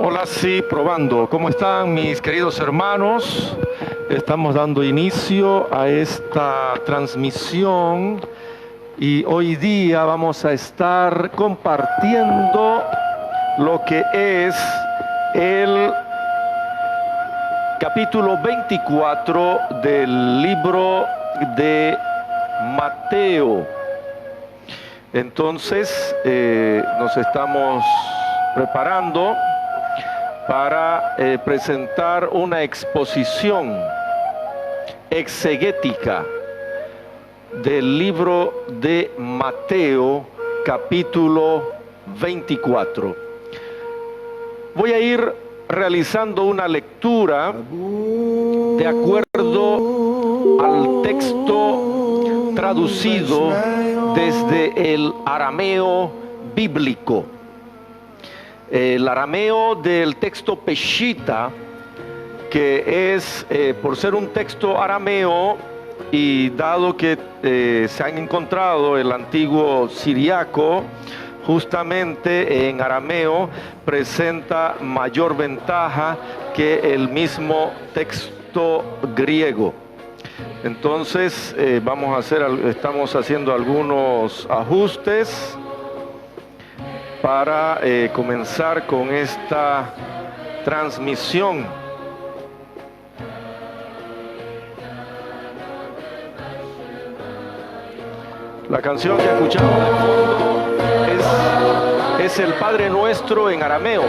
Hola, sí, probando. ¿Cómo están mis queridos hermanos? Estamos dando inicio a esta transmisión y hoy día vamos a estar compartiendo lo que es el capítulo 24 del libro de Mateo. Entonces, nos estamos preparando para presentar una exposición exegética del libro de Mateo, capítulo 24. Voy a ir realizando una lectura de acuerdo al texto traducido desde el arameo bíblico. El arameo del texto Peshita, que es, por ser un texto arameo, y dado que se han encontrado el antiguo siriaco, justamente en arameo presenta mayor ventaja que el mismo texto griego. Entonces, estamos haciendo algunos ajustes para comenzar con esta transmisión. La canción que escuchamos de fondo es el Padre Nuestro en arameo.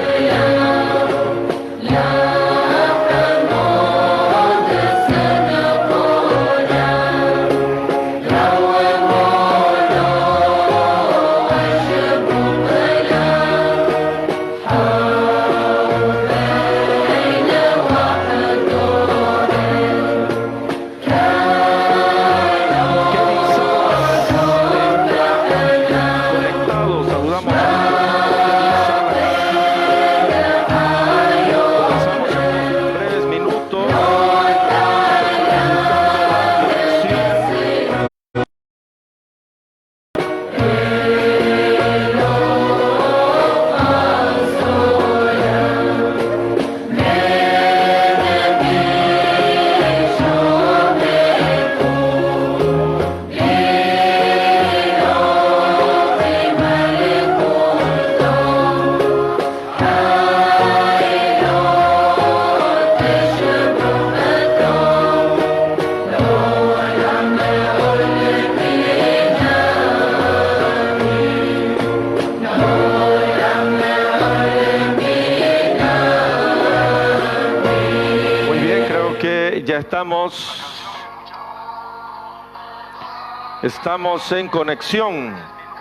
Estamos en conexión.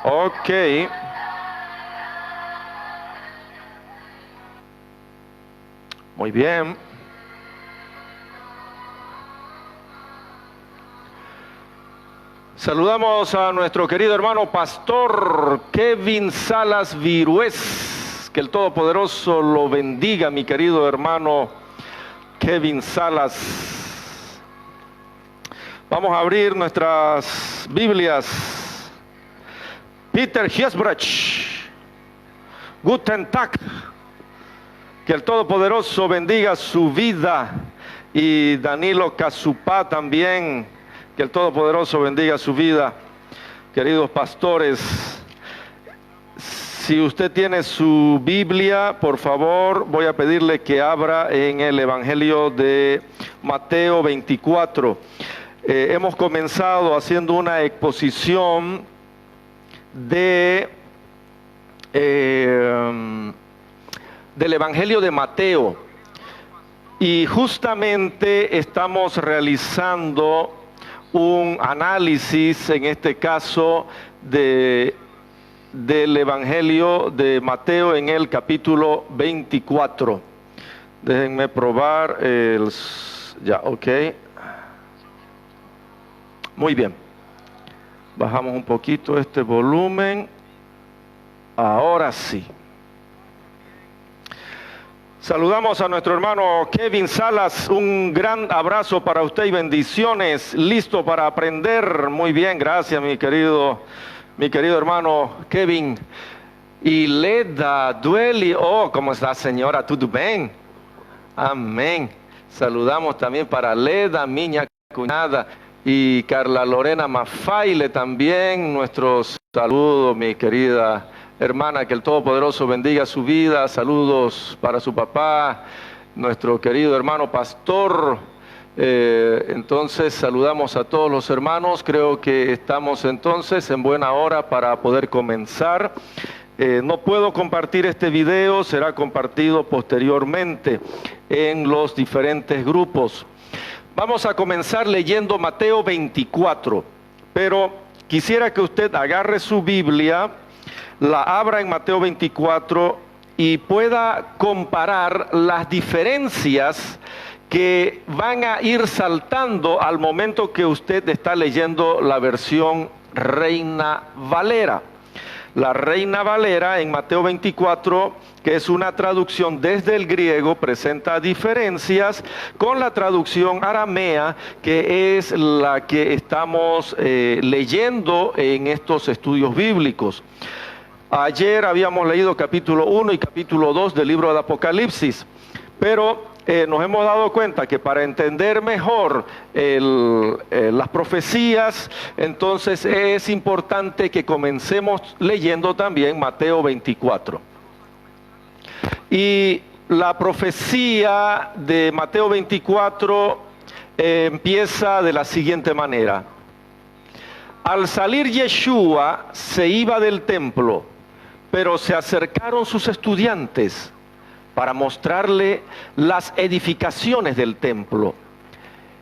Ok. Muy bien. Saludamos a nuestro querido hermano pastor Kevin Salas Virués. Que el Todopoderoso lo bendiga, mi querido hermano Kevin Salas. Vamos a abrir nuestras Biblias. Peter Hiesbrach, Guten Tag. Que el Todopoderoso bendiga su vida. Y Danilo Casupá también. Que el Todopoderoso bendiga su vida. Queridos pastores, si usted tiene su Biblia, por favor, voy a pedirle que abra en el Evangelio de Mateo 24. Hemos comenzado haciendo una exposición del Evangelio de Mateo, y justamente estamos realizando un análisis, en este caso, del Evangelio de Mateo en el capítulo 24. Déjenme probar ya, ok. Muy bien. Bajamos un poquito este volumen. Ahora sí. Saludamos a nuestro hermano Kevin Salas. Un gran abrazo para usted y bendiciones. Listo para aprender. Muy bien, gracias mi querido hermano Kevin. Y Leda Dueli, oh, ¿cómo está, señora? ¿Tudo bem? Amén. Saludamos también para Leda, miña cuñada, y Carla Lorena Mafaile también. Nuestros saludos, mi querida hermana, que el Todopoderoso bendiga su vida. Saludos para su papá, nuestro querido hermano pastor. Entonces saludamos a todos los hermanos. Creo que estamos entonces en buena hora para poder comenzar. No puedo compartir este video, será compartido posteriormente en los diferentes grupos. Vamos a comenzar leyendo Mateo 24, pero quisiera que usted agarre su Biblia, la abra en Mateo 24 y pueda comparar las diferencias que van a ir saltando al momento que usted está leyendo la versión Reina Valera. La Reina Valera en Mateo 24, que es una traducción desde el griego, presenta diferencias con la traducción aramea, que es la que estamos leyendo en estos estudios bíblicos. Ayer habíamos leído capítulo 1 y capítulo 2 del libro de Apocalipsis, pero nos hemos dado cuenta que para entender mejor las profecías, entonces es importante que comencemos leyendo también Mateo 24. Y la profecía de Mateo 24 empieza de la siguiente manera. Al salir Yeshua se iba del templo, pero se acercaron sus estudiantes para mostrarle las edificaciones del templo.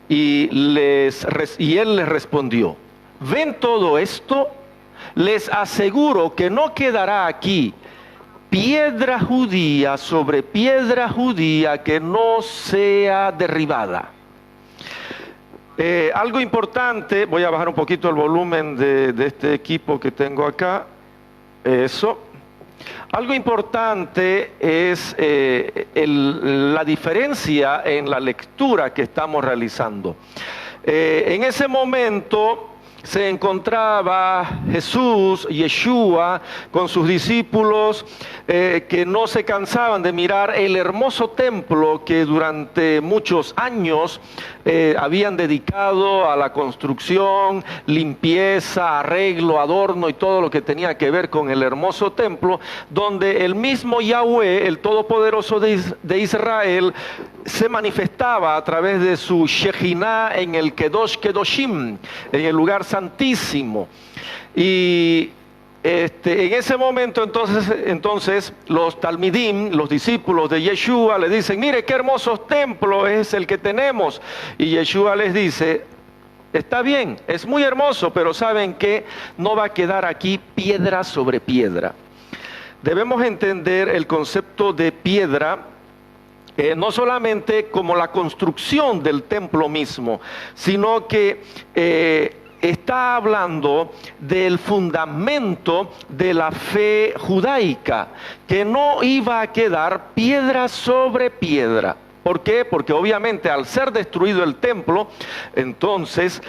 Y él les respondió: ¿ven todo esto? Les aseguro que no quedará aquí piedra judía sobre piedra judía que no sea derribada. Algo importante, voy a bajar un poquito el volumen de este equipo que tengo acá. Eso. Algo importante es la diferencia en la lectura que estamos realizando. En ese momento se encontraba Jesús, Yeshua, con sus discípulos que no se cansaban de mirar el hermoso templo que durante muchos años habían dedicado a la construcción, limpieza, arreglo, adorno y todo lo que tenía que ver con el hermoso templo, donde el mismo Yahweh, el Todopoderoso de Israel, se manifestaba a través de su Shejinah en el Kedosh Kedoshim, en el lugar santísimo. Y en ese momento entonces los talmidim, los discípulos de Yeshua, le dicen: mire qué hermoso templo es el que tenemos. Y Yeshua les dice: está bien, es muy hermoso, pero saben que no va a quedar aquí piedra sobre piedra. Debemos entender el concepto de piedra no solamente como la construcción del templo mismo, sino que está hablando del fundamento de la fe judaica, que no iba a quedar piedra sobre piedra. ¿Por qué? Porque obviamente al ser destruido el templo, entonces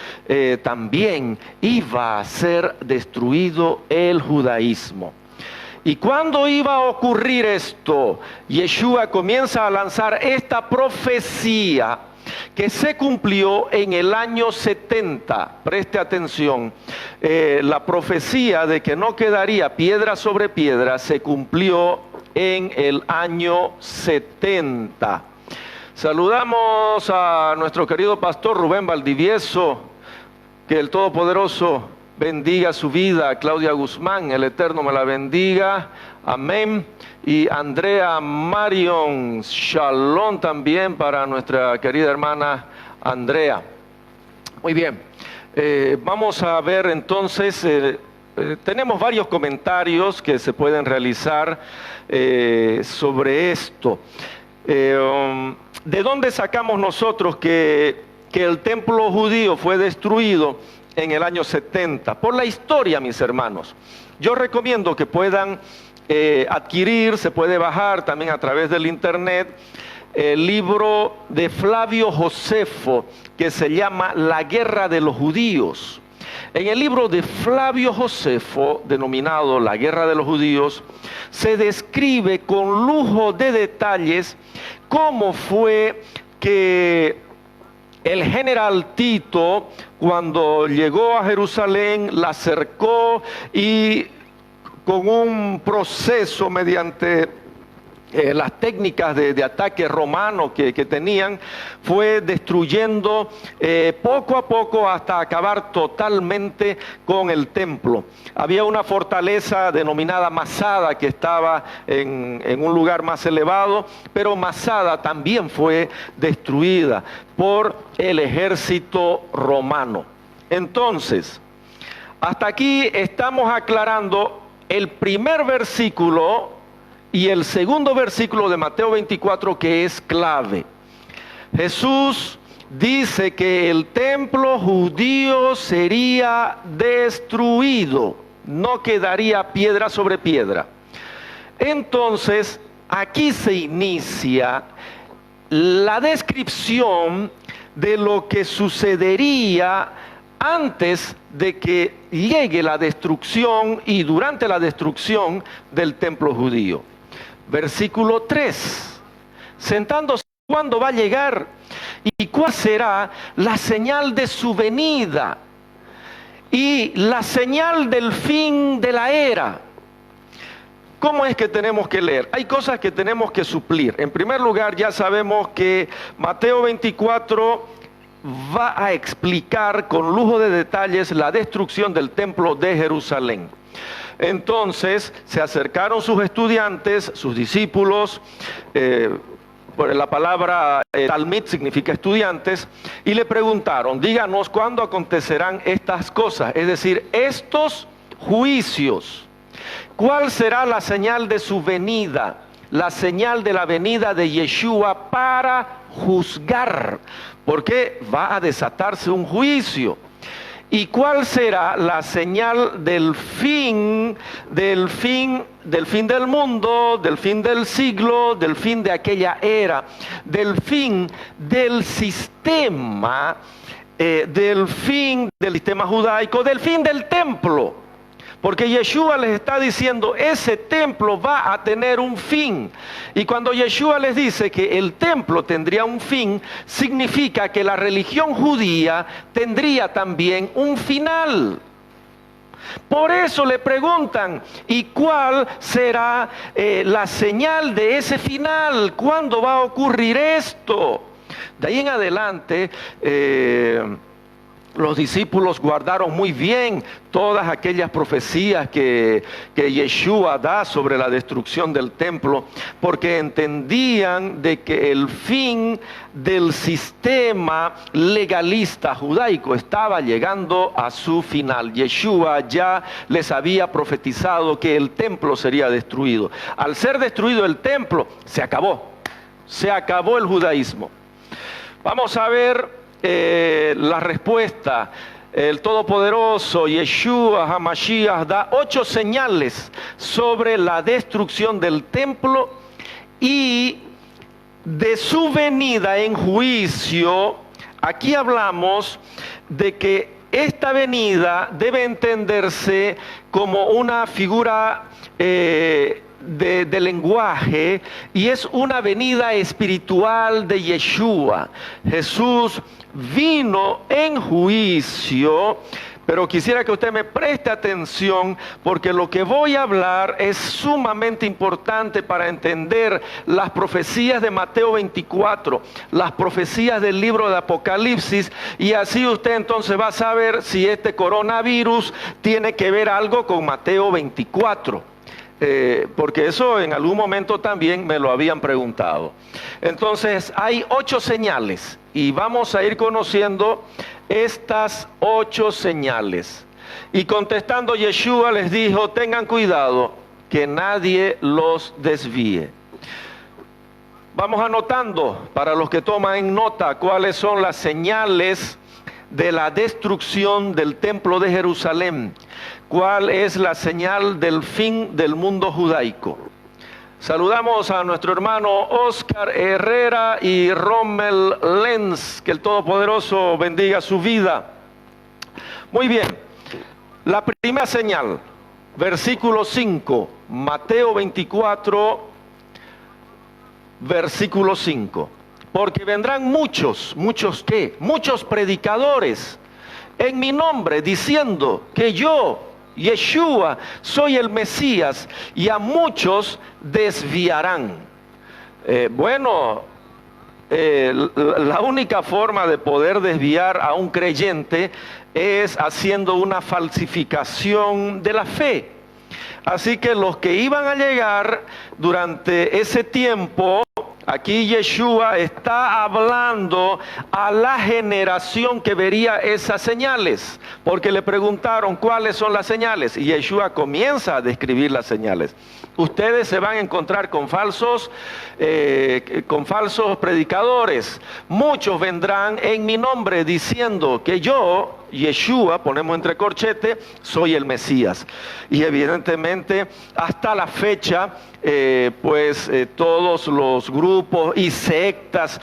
también iba a ser destruido el judaísmo. ¿Y cuándo iba a ocurrir esto? Yeshua comienza a lanzar esta profecía que se cumplió en el año 70. Preste atención, la profecía de que no quedaría piedra sobre piedra se cumplió en el año 70. Saludamos a nuestro querido pastor Rubén Valdivieso, que el Todopoderoso bendiga su vida. Claudia Guzmán, el Eterno me la bendiga, amén. Y Andrea Marion, shalom también para nuestra querida hermana Andrea. Muy bien, vamos a ver entonces, tenemos varios comentarios que se pueden realizar sobre esto. ¿De dónde sacamos nosotros que el templo judío fue destruido en el año 70? Por la historia, mis hermanos. Yo recomiendo que puedan adquirir, se puede bajar también a través del internet, el libro de Flavio Josefo, que se llama La Guerra de los Judíos. En el libro de Flavio Josefo, denominado La Guerra de los Judíos, se describe con lujo de detalles cómo fue que el general Tito, cuando llegó a Jerusalén, la cercó y con un proceso mediante las técnicas de ataque romano que tenían, fue destruyendo poco a poco hasta acabar totalmente con el templo. Había una fortaleza denominada Masada que estaba en un lugar más elevado, pero Masada también fue destruida por el ejército romano. Entonces, hasta aquí estamos aclarando el primer versículo y el segundo versículo de Mateo 24, que es clave. Jesús dice que el templo judío sería destruido, no quedaría piedra sobre piedra. Entonces, aquí se inicia la descripción de lo que sucedería antes de que llegue la destrucción y durante la destrucción del templo judío. Versículo 3. Sentándose, ¿cuándo va a llegar? ¿Y cuál será la señal de su venida? Y la señal del fin de la era. ¿Cómo es que tenemos que leer? Hay cosas que tenemos que suplir. En primer lugar, ya sabemos que Mateo 24 va a explicar con lujo de detalles la destrucción del templo de Jerusalén. Entonces se acercaron sus estudiantes, sus discípulos, por la palabra talmid significa estudiantes, y le preguntaron, díganos cuándo acontecerán estas cosas, es decir, estos juicios. ¿Cuál será la señal de su venida? La señal de la venida de Yeshua para juzgar, porque va a desatarse un juicio. ¿Y cuál será la señal del fin del mundo, del fin del siglo, del fin de aquella era, del fin del sistema, del fin del sistema judaico, del fin del templo? Porque Yeshua les está diciendo, ese templo va a tener un fin. Y cuando Yeshua les dice que el templo tendría un fin, significa que la religión judía tendría también un final. Por eso le preguntan, ¿y cuál será la señal de ese final? ¿Cuándo va a ocurrir esto? De ahí en adelante, los discípulos guardaron muy bien todas aquellas profecías que Yeshua da sobre la destrucción del templo, porque entendían de que el fin del sistema legalista judaico estaba llegando a su final. Yeshua ya les había profetizado que el templo sería destruido. Al ser destruido el templo, se acabó el judaísmo. Vamos a ver la respuesta. El Todopoderoso Yeshua HaMashiach da 8 señales sobre la destrucción del templo y de su venida en juicio. Aquí hablamos de que esta venida debe entenderse como una figura de lenguaje, y es una venida espiritual de Yeshua. Jesús vino en juicio, pero quisiera que usted me preste atención, porque lo que voy a hablar es sumamente importante para entender las profecías de Mateo 24, las profecías del libro de Apocalipsis, y así usted entonces va a saber si este coronavirus tiene que ver algo con Mateo 24. Porque eso en algún momento también me lo habían preguntado. Entonces hay 8 señales y vamos a ir conociendo estas 8 señales. Y contestando Yeshua les dijo, tengan cuidado que nadie los desvíe. Vamos anotando para los que toman nota cuáles son las señales de la destrucción del templo de Jerusalén. ¿Cuál es la señal del fin del mundo judaico? Saludamos a nuestro hermano Oscar Herrera y Rommel Lenz. Que el Todopoderoso bendiga su vida. Muy bien, La primera señal, versículo 5, Mateo 24, versículo 5. Porque vendrán muchos ¿qué? Muchos predicadores en mi nombre diciendo que yo, Yeshua, soy el Mesías, y a muchos desviarán. La única forma de poder desviar a un creyente es haciendo una falsificación de la fe. Así que los que iban a llegar durante ese tiempo, aquí Yeshua está hablando a la generación que vería esas señales, porque le preguntaron cuáles son las señales, y Yeshua comienza a describir las señales. Ustedes se van a encontrar con falsos predicadores. Muchos vendrán en mi nombre diciendo que yo, Yeshua, ponemos entre corchete, soy el Mesías. Y evidentemente hasta la fecha, todos los grupos y sectas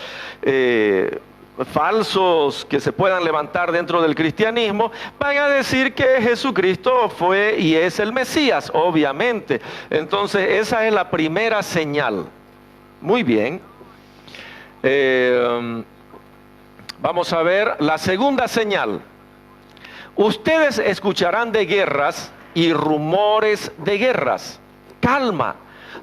falsos que se puedan levantar dentro del cristianismo van a decir que Jesucristo fue y es el Mesías, obviamente. Entonces esa es la primera señal. Muy bien. Vamos a ver la segunda señal. Ustedes escucharán de guerras y rumores de guerras. Calma,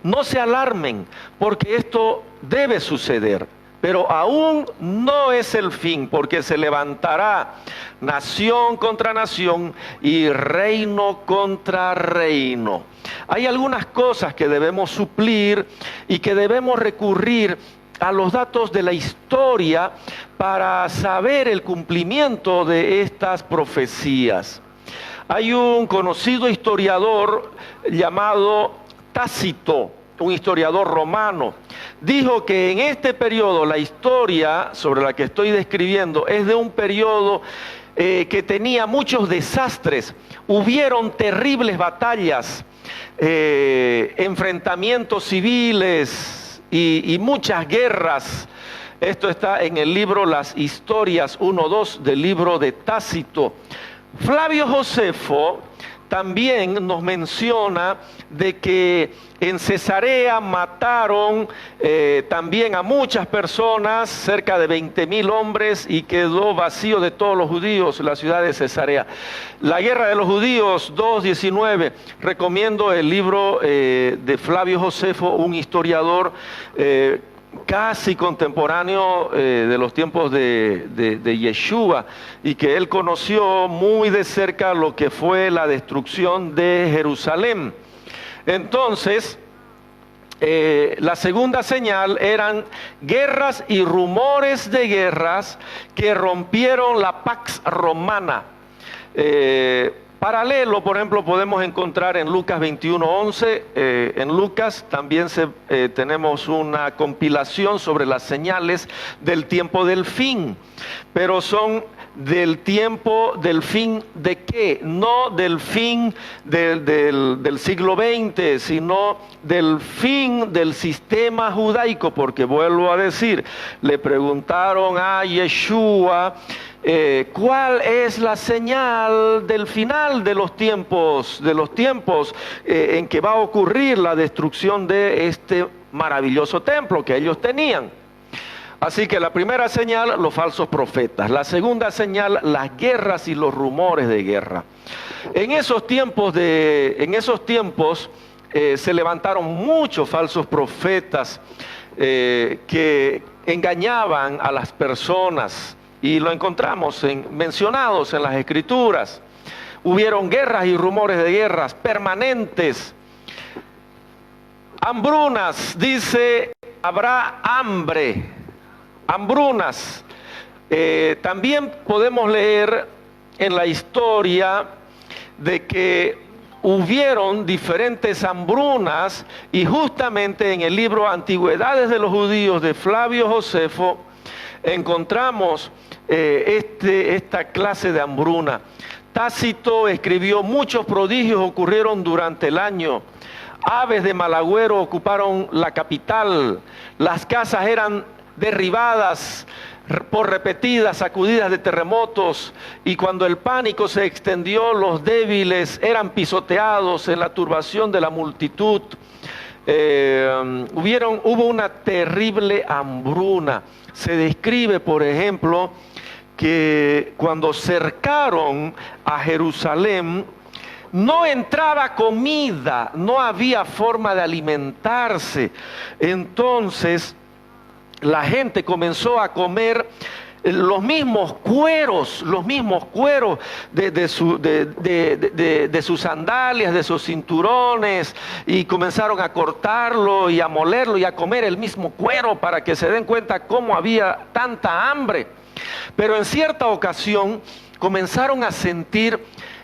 no se alarmen, porque esto debe suceder. Pero aún no es el fin, porque se levantará nación contra nación y reino contra reino. Hay algunas cosas que debemos suplir y que debemos recurrir a los datos de la historia para saber el cumplimiento de estas profecías. Hay un conocido historiador llamado Tácito, un historiador romano. Dijo que en este periodo, la historia sobre la que estoy describiendo es de un periodo que tenía muchos desastres. Hubieron terribles batallas, enfrentamientos civiles y muchas guerras. Esto está en el libro Las Historias 1-2 del libro de Tácito. Flavio Josefo también nos menciona de que en Cesarea mataron también a muchas personas, cerca de 20.000 hombres, y quedó vacío de todos los judíos la ciudad de Cesarea. La guerra de los judíos 2:19, recomiendo el libro de Flavio Josefo, un historiador casi contemporáneo de los tiempos de Yeshua, y que él conoció muy de cerca lo que fue la destrucción de Jerusalén. Entonces, la segunda señal eran guerras y rumores de guerras que rompieron la Pax Romana. Paralelo, por ejemplo, podemos encontrar en Lucas 21:11, en Lucas también tenemos una compilación sobre las señales del tiempo del fin, pero son del tiempo del fin de qué, no del fin del siglo XX, sino del fin del sistema judaico, porque vuelvo a decir, le preguntaron a Yeshua, ¿cuál es la señal del final de los tiempos en que va a ocurrir la destrucción de este maravilloso templo que ellos tenían? Así que la primera señal, los falsos profetas. La segunda señal, las guerras y los rumores de guerra. En esos tiempos se levantaron muchos falsos profetas que engañaban a las personas. Y lo encontramos mencionados en las Escrituras. Hubieron guerras y rumores de guerras permanentes. Hambrunas, dice, habrá hambre. Hambrunas. También podemos leer en la historia de que hubieron diferentes hambrunas, y justamente en el libro Antigüedades de los Judíos de Flavio Josefo encontramos esta clase de hambruna. Tácito escribió: muchos prodigios ocurrieron durante el año. Aves de mal agüero ocuparon la capital. Las casas eran derribadas. por repetidas sacudidas de terremotos, y cuando el pánico se extendió, los débiles eran pisoteados en la turbación de la multitud. Hubo una terrible hambruna. Se describe, por ejemplo, que cuando cercaron a Jerusalén, no entraba comida, no había forma de alimentarse. Entonces la gente comenzó a comer los mismos cueros de sus sandalias, de sus cinturones, y comenzaron a cortarlo y a molerlo y a comer el mismo cuero para que se den cuenta cómo había tanta hambre. Pero en cierta ocasión comenzaron a sentir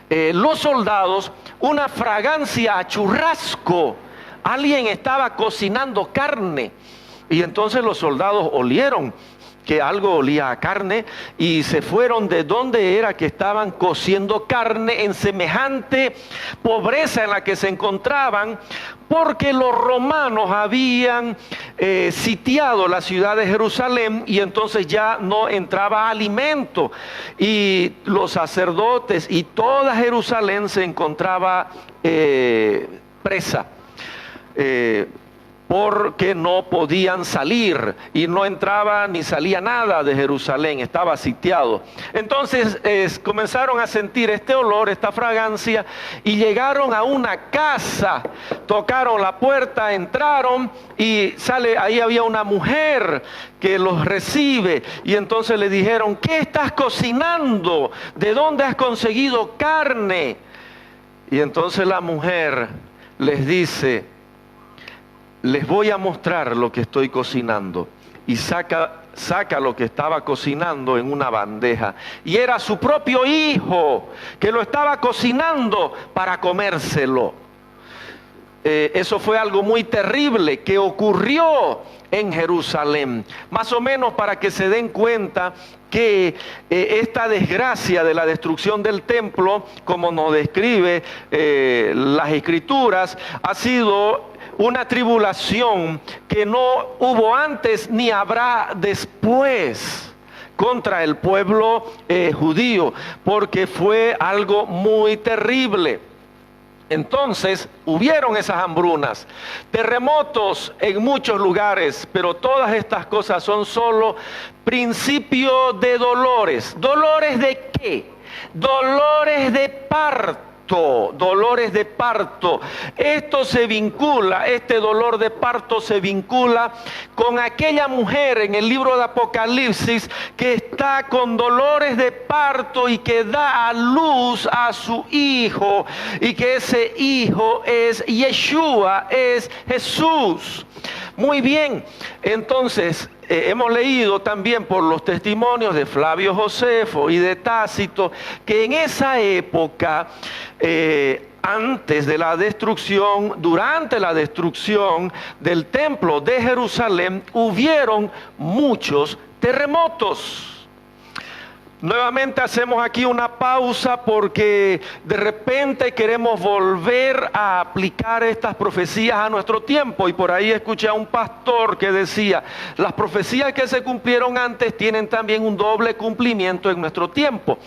los soldados una fragancia a churrasco. Alguien estaba cocinando carne, y entonces los soldados olieron que algo olía a carne y se fueron de donde era que estaban cociendo carne en semejante pobreza en la que se encontraban, porque los romanos habían sitiado la ciudad de Jerusalén, y entonces ya no entraba alimento, y los sacerdotes y toda Jerusalén se encontraba presa. Porque no podían salir, y no entraba ni salía nada de Jerusalén, estaba sitiado. Entonces comenzaron a sentir este olor, esta fragancia, y llegaron a una casa, tocaron la puerta, entraron, y ahí había una mujer que los recibe, y entonces le dijeron: ¿qué estás cocinando? ¿De dónde has conseguido carne? Y entonces la mujer les dice: les voy a mostrar lo que estoy cocinando. Y saca lo que estaba cocinando en una bandeja. Y era su propio hijo que lo estaba cocinando para comérselo. Eso fue algo muy terrible que ocurrió en Jerusalén. Más o menos para que se den cuenta que esta desgracia de la destrucción del templo, como nos describe las Escrituras, ha sido una tribulación que no hubo antes ni habrá después contra el pueblo judío, porque fue algo muy terrible. Entonces hubieron esas hambrunas, terremotos en muchos lugares, pero todas estas cosas son solo principio de dolores. ¿Dolores de qué? Dolores de parto. Dolores de parto. Este dolor de parto se vincula con aquella mujer en el libro de Apocalipsis que está con dolores de parto y que da a luz a su hijo, y que ese hijo es Yeshua, es Jesús. Muy bien, entonces hemos leído también por los testimonios de Flavio Josefo y de Tácito que en esa época, antes de la destrucción, durante la destrucción del templo de Jerusalén, hubieron muchos terremotos. Nuevamente hacemos aquí una pausa porque de repente queremos volver a aplicar estas profecías a nuestro tiempo, y por ahí escuché a un pastor que decía: las profecías que se cumplieron antes tienen también un doble cumplimiento en nuestro tiempo.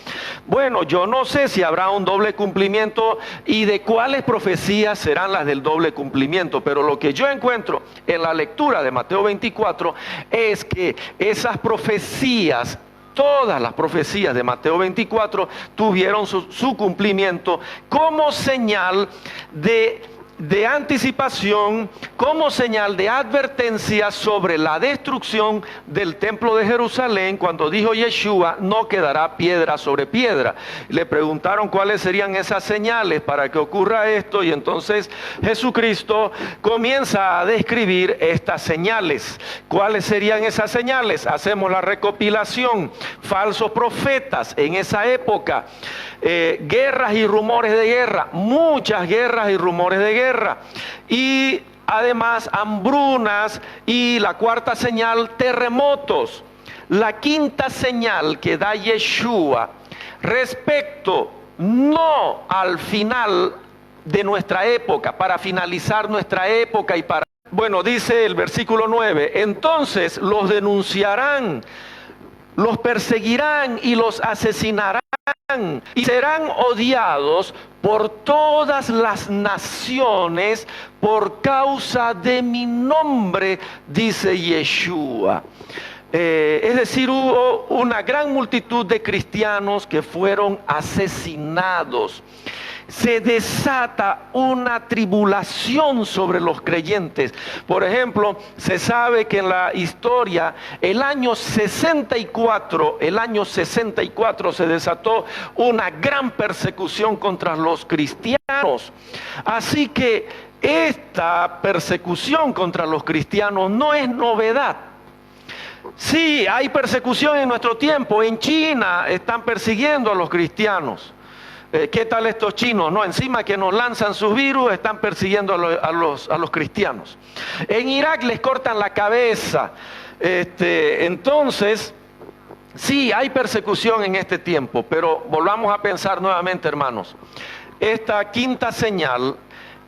Bueno, yo no sé si habrá un doble cumplimiento y de cuáles profecías serán las del doble cumplimiento, pero lo que yo encuentro en la lectura de Mateo 24 es que esas profecías, todas las profecías de Mateo 24 tuvieron su cumplimiento como señal de anticipación, como señal de advertencia sobre la destrucción del templo de Jerusalén, cuando dijo Yeshua: no quedará piedra sobre piedra. Le preguntaron cuáles serían esas señales para que ocurra esto, y entonces Jesucristo comienza a describir estas señales. ¿Cuáles serían esas señales? Hacemos la recopilación: falsos profetas en esa época, guerras y rumores de guerra, muchas guerras y rumores de guerra, y además hambrunas, y la cuarta señal, terremotos. La quinta señal que da Yeshua respecto no al final de nuestra época, para finalizar nuestra época y para... Bueno, dice el versículo 9: entonces los denunciarán los perseguirán y los asesinarán y serán odiados por todas las naciones por causa de mi nombre, dice Yeshua. Es decir, hubo una gran multitud de cristianos que fueron asesinados. Se desata una tribulación sobre los creyentes. Por ejemplo, se sabe que en la historia, el año 64 se desató una gran persecución contra los cristianos. Así que esta persecución contra los cristianos no es novedad. Sí, hay persecución en nuestro tiempo. En China están persiguiendo a los cristianos. ¿Qué tal estos chinos? No, encima que nos lanzan sus virus, están persiguiendo a los cristianos. En Irak les cortan la cabeza. Entonces, sí, hay persecución en este tiempo, pero volvamos a pensar nuevamente, hermanos. Esta quinta señal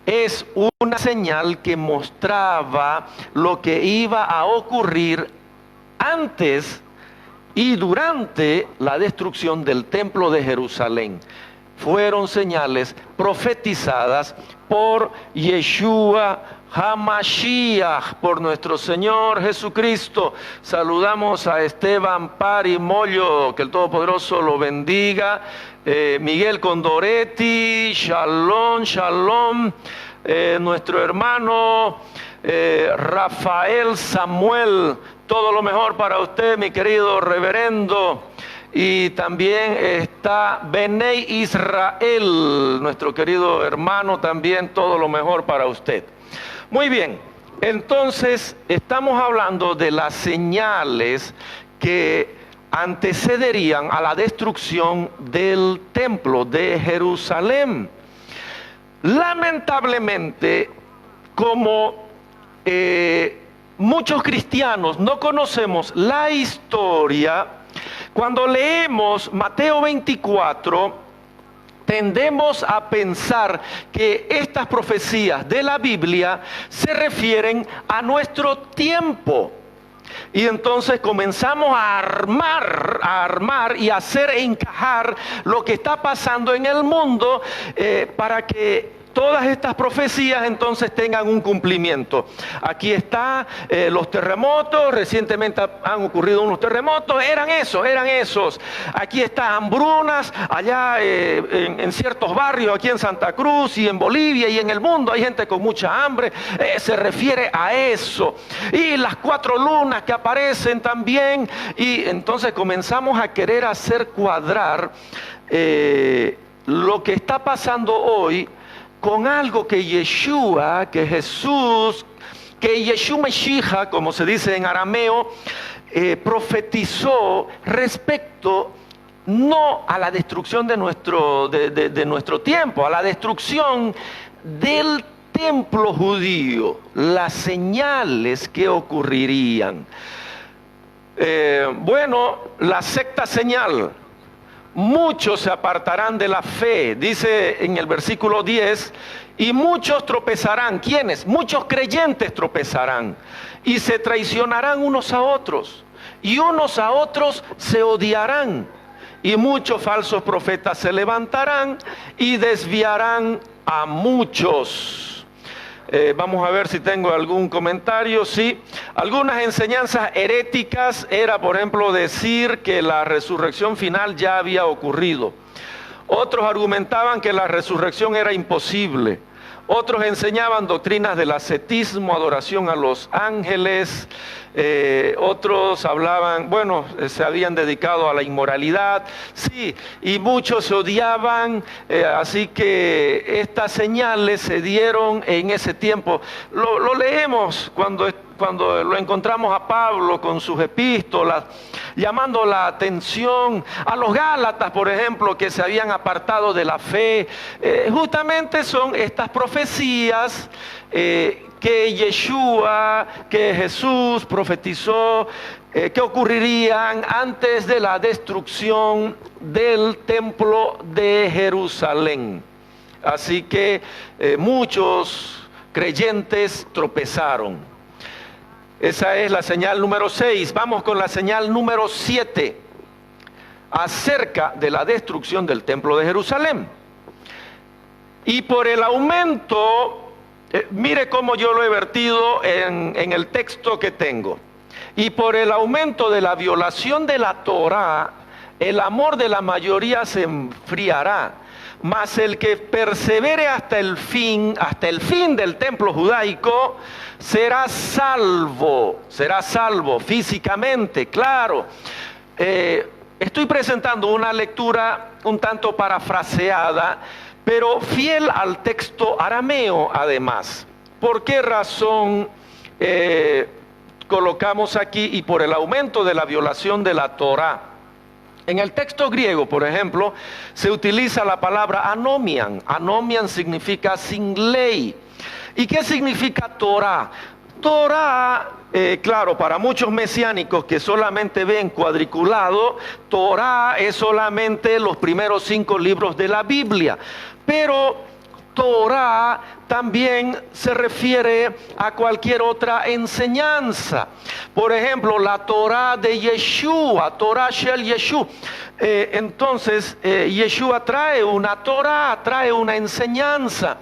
es una señal que mostraba lo que iba a ocurrir antes y durante la destrucción del templo de Jerusalén. Fueron señales profetizadas por Yeshua HaMashiach, por nuestro Señor Jesucristo. Saludamos a Esteban Pari Mollo, que el Todopoderoso lo bendiga. Miguel Condoretti, Shalom, Shalom. Nuestro hermano Rafael Samuel, todo lo mejor para usted, mi querido reverendo. Y también está Benei Israel, nuestro querido hermano, también todo lo mejor para usted. Muy bien, entonces estamos hablando de las señales que antecederían a la destrucción del templo de Jerusalén. Lamentablemente, como muchos cristianos no conocemos la historia, cuando leemos Mateo 24, tendemos a pensar que estas profecías de la Biblia se refieren a nuestro tiempo. Y entonces comenzamos a armar y a hacer encajar lo que está pasando en el mundo para que todas estas profecías entonces tengan un cumplimiento. Aquí está los terremotos, recientemente han ocurrido unos terremotos, eran esos. Aquí está hambrunas, allá en ciertos barrios, aquí en Santa Cruz y en Bolivia y en el mundo hay gente con mucha hambre, se refiere a eso. Y las 4 lunas que aparecen también, y entonces comenzamos a querer hacer cuadrar lo que está pasando hoy con algo que Yeshua, que Jesús, que Yeshua Mashiach, como se dice en arameo, profetizó respecto no a la destrucción de nuestro tiempo, a la destrucción del templo judío, las señales que ocurrirían. La sexta señal. Muchos se apartarán de la fe, dice en el versículo 10, y muchos tropezarán. ¿Quiénes? Muchos creyentes tropezarán y se traicionarán unos a otros, y unos a otros se odiarán, y muchos falsos profetas se levantarán y desviarán a muchos. Vamos a ver si tengo algún comentario. Sí, algunas enseñanzas heréticas era, por ejemplo, decir que la resurrección final ya había ocurrido. Otros argumentaban que la resurrección era imposible. Otros enseñaban doctrinas del ascetismo, adoración a los ángeles. Otros hablaban, se habían dedicado a la inmoralidad. Sí, y muchos se odiaban. Así que estas señales se dieron en ese tiempo. Lo leemos cuando lo encontramos a Pablo con sus epístolas, llamando la atención a los Gálatas, por ejemplo, que se habían apartado de la fe. Justamente son estas profecías que Yeshua, que Jesús profetizó, que ocurrirían antes de la destrucción del templo de Jerusalén. Así que muchos creyentes tropezaron. Esa es la señal número 6. Vamos con la señal número 7. Acerca de la destrucción del templo de Jerusalén. Y por el aumento, mire cómo yo lo he vertido en el texto que tengo. Y por el aumento de la violación de la Torá, el amor de la mayoría se enfriará. Mas el que persevere hasta el fin del templo judaico, será salvo físicamente, claro. Estoy presentando una lectura un tanto parafraseada, pero fiel al texto arameo además. ¿Por qué razón colocamos aquí y por el aumento de la violación de la Torá? En el texto griego, por ejemplo, se utiliza la palabra anomian. Anomian significa sin ley. ¿Y qué significa Torá? Torá, claro, para muchos mesiánicos que solamente ven cuadriculado, Torá es solamente los primeros 5 libros de la Biblia. Pero Torá también se refiere a cualquier otra enseñanza. Por ejemplo, la Torá de Yeshua, Torá Shel Yeshua. Entonces, Yeshua trae una Torá, trae una enseñanza.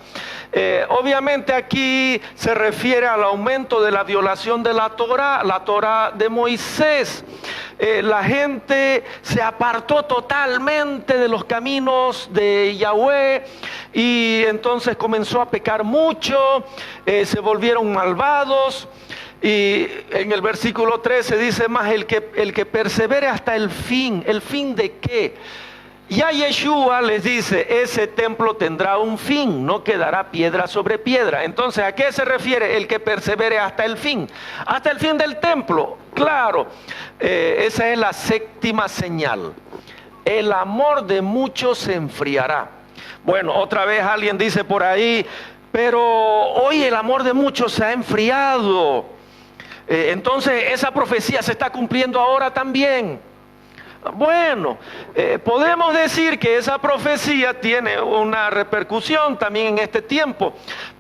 Obviamente aquí se refiere al aumento de la violación de la Torá de Moisés. La gente se apartó totalmente de los caminos de Yahweh y entonces comenzó a pecar mucho, se volvieron malvados. Y en el versículo 13 dice más, el que persevere hasta el fin. ¿El fin de qué? Ya Yeshua les dice, ese templo tendrá un fin, no quedará piedra sobre piedra. Entonces, ¿a qué se refiere el que persevere hasta el fin? Hasta el fin del templo, claro. Esa es la 7ª señal. El amor de muchos se enfriará. Bueno, otra vez alguien dice por ahí, pero hoy el amor de muchos se ha enfriado. Entonces, esa profecía se está cumpliendo ahora también. Bueno, podemos decir que esa profecía tiene una repercusión también en este tiempo,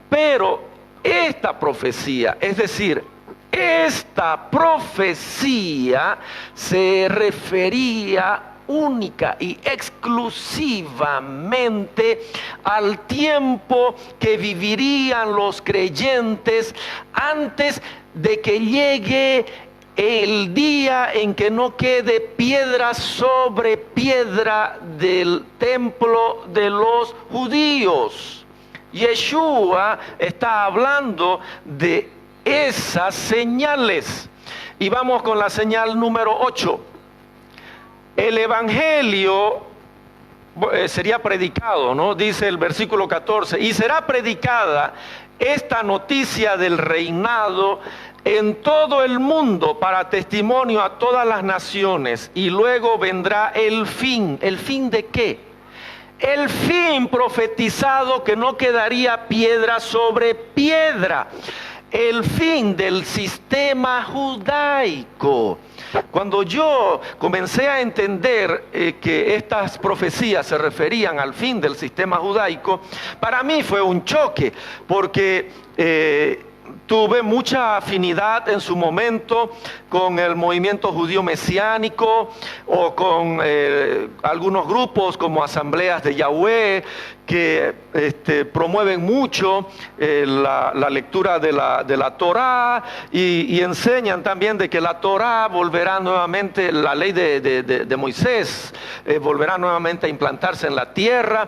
pero esta profecía, es decir, esta profecía se refería única y exclusivamente al tiempo que vivirían los creyentes antes de que llegue el día en que no quede piedra sobre piedra del templo de los judíos. Yeshua está hablando de esas señales. Y vamos con la señal número 8. El evangelio sería predicado, ¿no? Dice el versículo 14, y será predicada esta noticia del reinado en todo el mundo para testimonio a todas las naciones, y luego vendrá el fin. ¿El fin de qué? El fin profetizado, que no quedaría piedra sobre piedra. El fin del sistema judaico. Cuando yo comencé a entender que estas profecías se referían al fin del sistema judaico, para mí fue un choque, porque tuve mucha afinidad en su momento con el movimiento judío mesiánico o con algunos grupos como Asambleas de Yahweh que promueven mucho la lectura de la Torá y enseñan también de que la Torá volverá nuevamente, la ley de Moisés volverá nuevamente a implantarse en la tierra,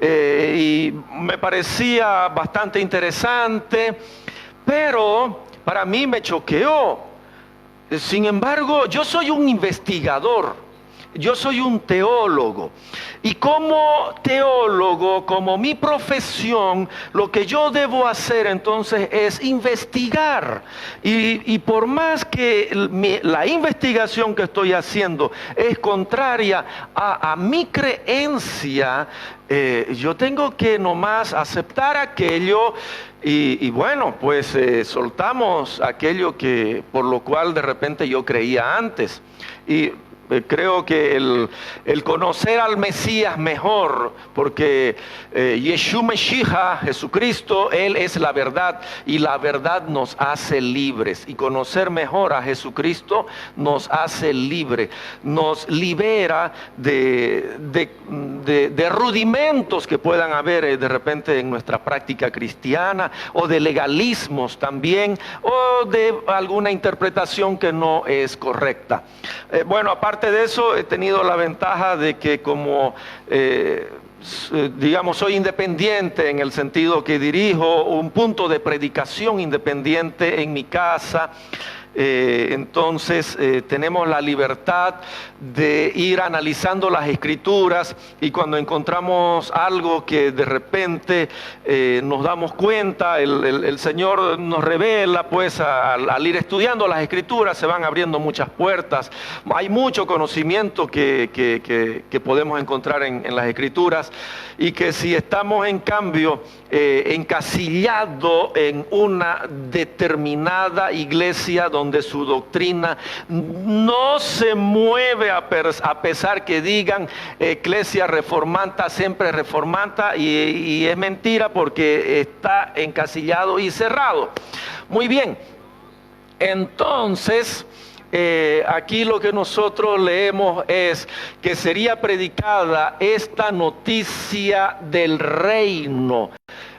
y me parecía bastante interesante. Pero para mí me choqueó. Sin embargo, yo soy un investigador, yo soy un teólogo. Y como teólogo, como mi profesión, lo que yo debo hacer entonces es investigar. Y por más que la investigación que estoy haciendo es contraria a mi creencia, yo tengo que nomás aceptar aquello. Y bueno, pues soltamos aquello por lo cual de repente yo creía antes. Y creo que el conocer al Mesías mejor, porque Yeshua Meshiach, Jesucristo, Él es la verdad y la verdad nos hace libres. Y conocer mejor a Jesucristo nos hace libres, nos libera de rudimentos que puedan haber de repente en nuestra práctica cristiana, o de legalismos también, o de alguna interpretación que no es correcta. Bueno, aparte de eso, he tenido la ventaja de que como digamos, soy independiente en el sentido que dirijo un punto de predicación independiente en mi casa. Entonces tenemos la libertad de ir analizando las escrituras, y cuando encontramos algo que de repente nos damos cuenta, el Señor nos revela, pues al ir estudiando las escrituras se van abriendo muchas puertas. Hay mucho conocimiento que podemos encontrar en las escrituras, y que si estamos en cambio encasillados en una determinada iglesia donde su doctrina no se mueve a pesar que digan Iglesia reformanta, siempre reformanta, y es mentira porque está encasillado y cerrado. Muy bien, entonces aquí lo que nosotros leemos es que sería predicada esta noticia del reino.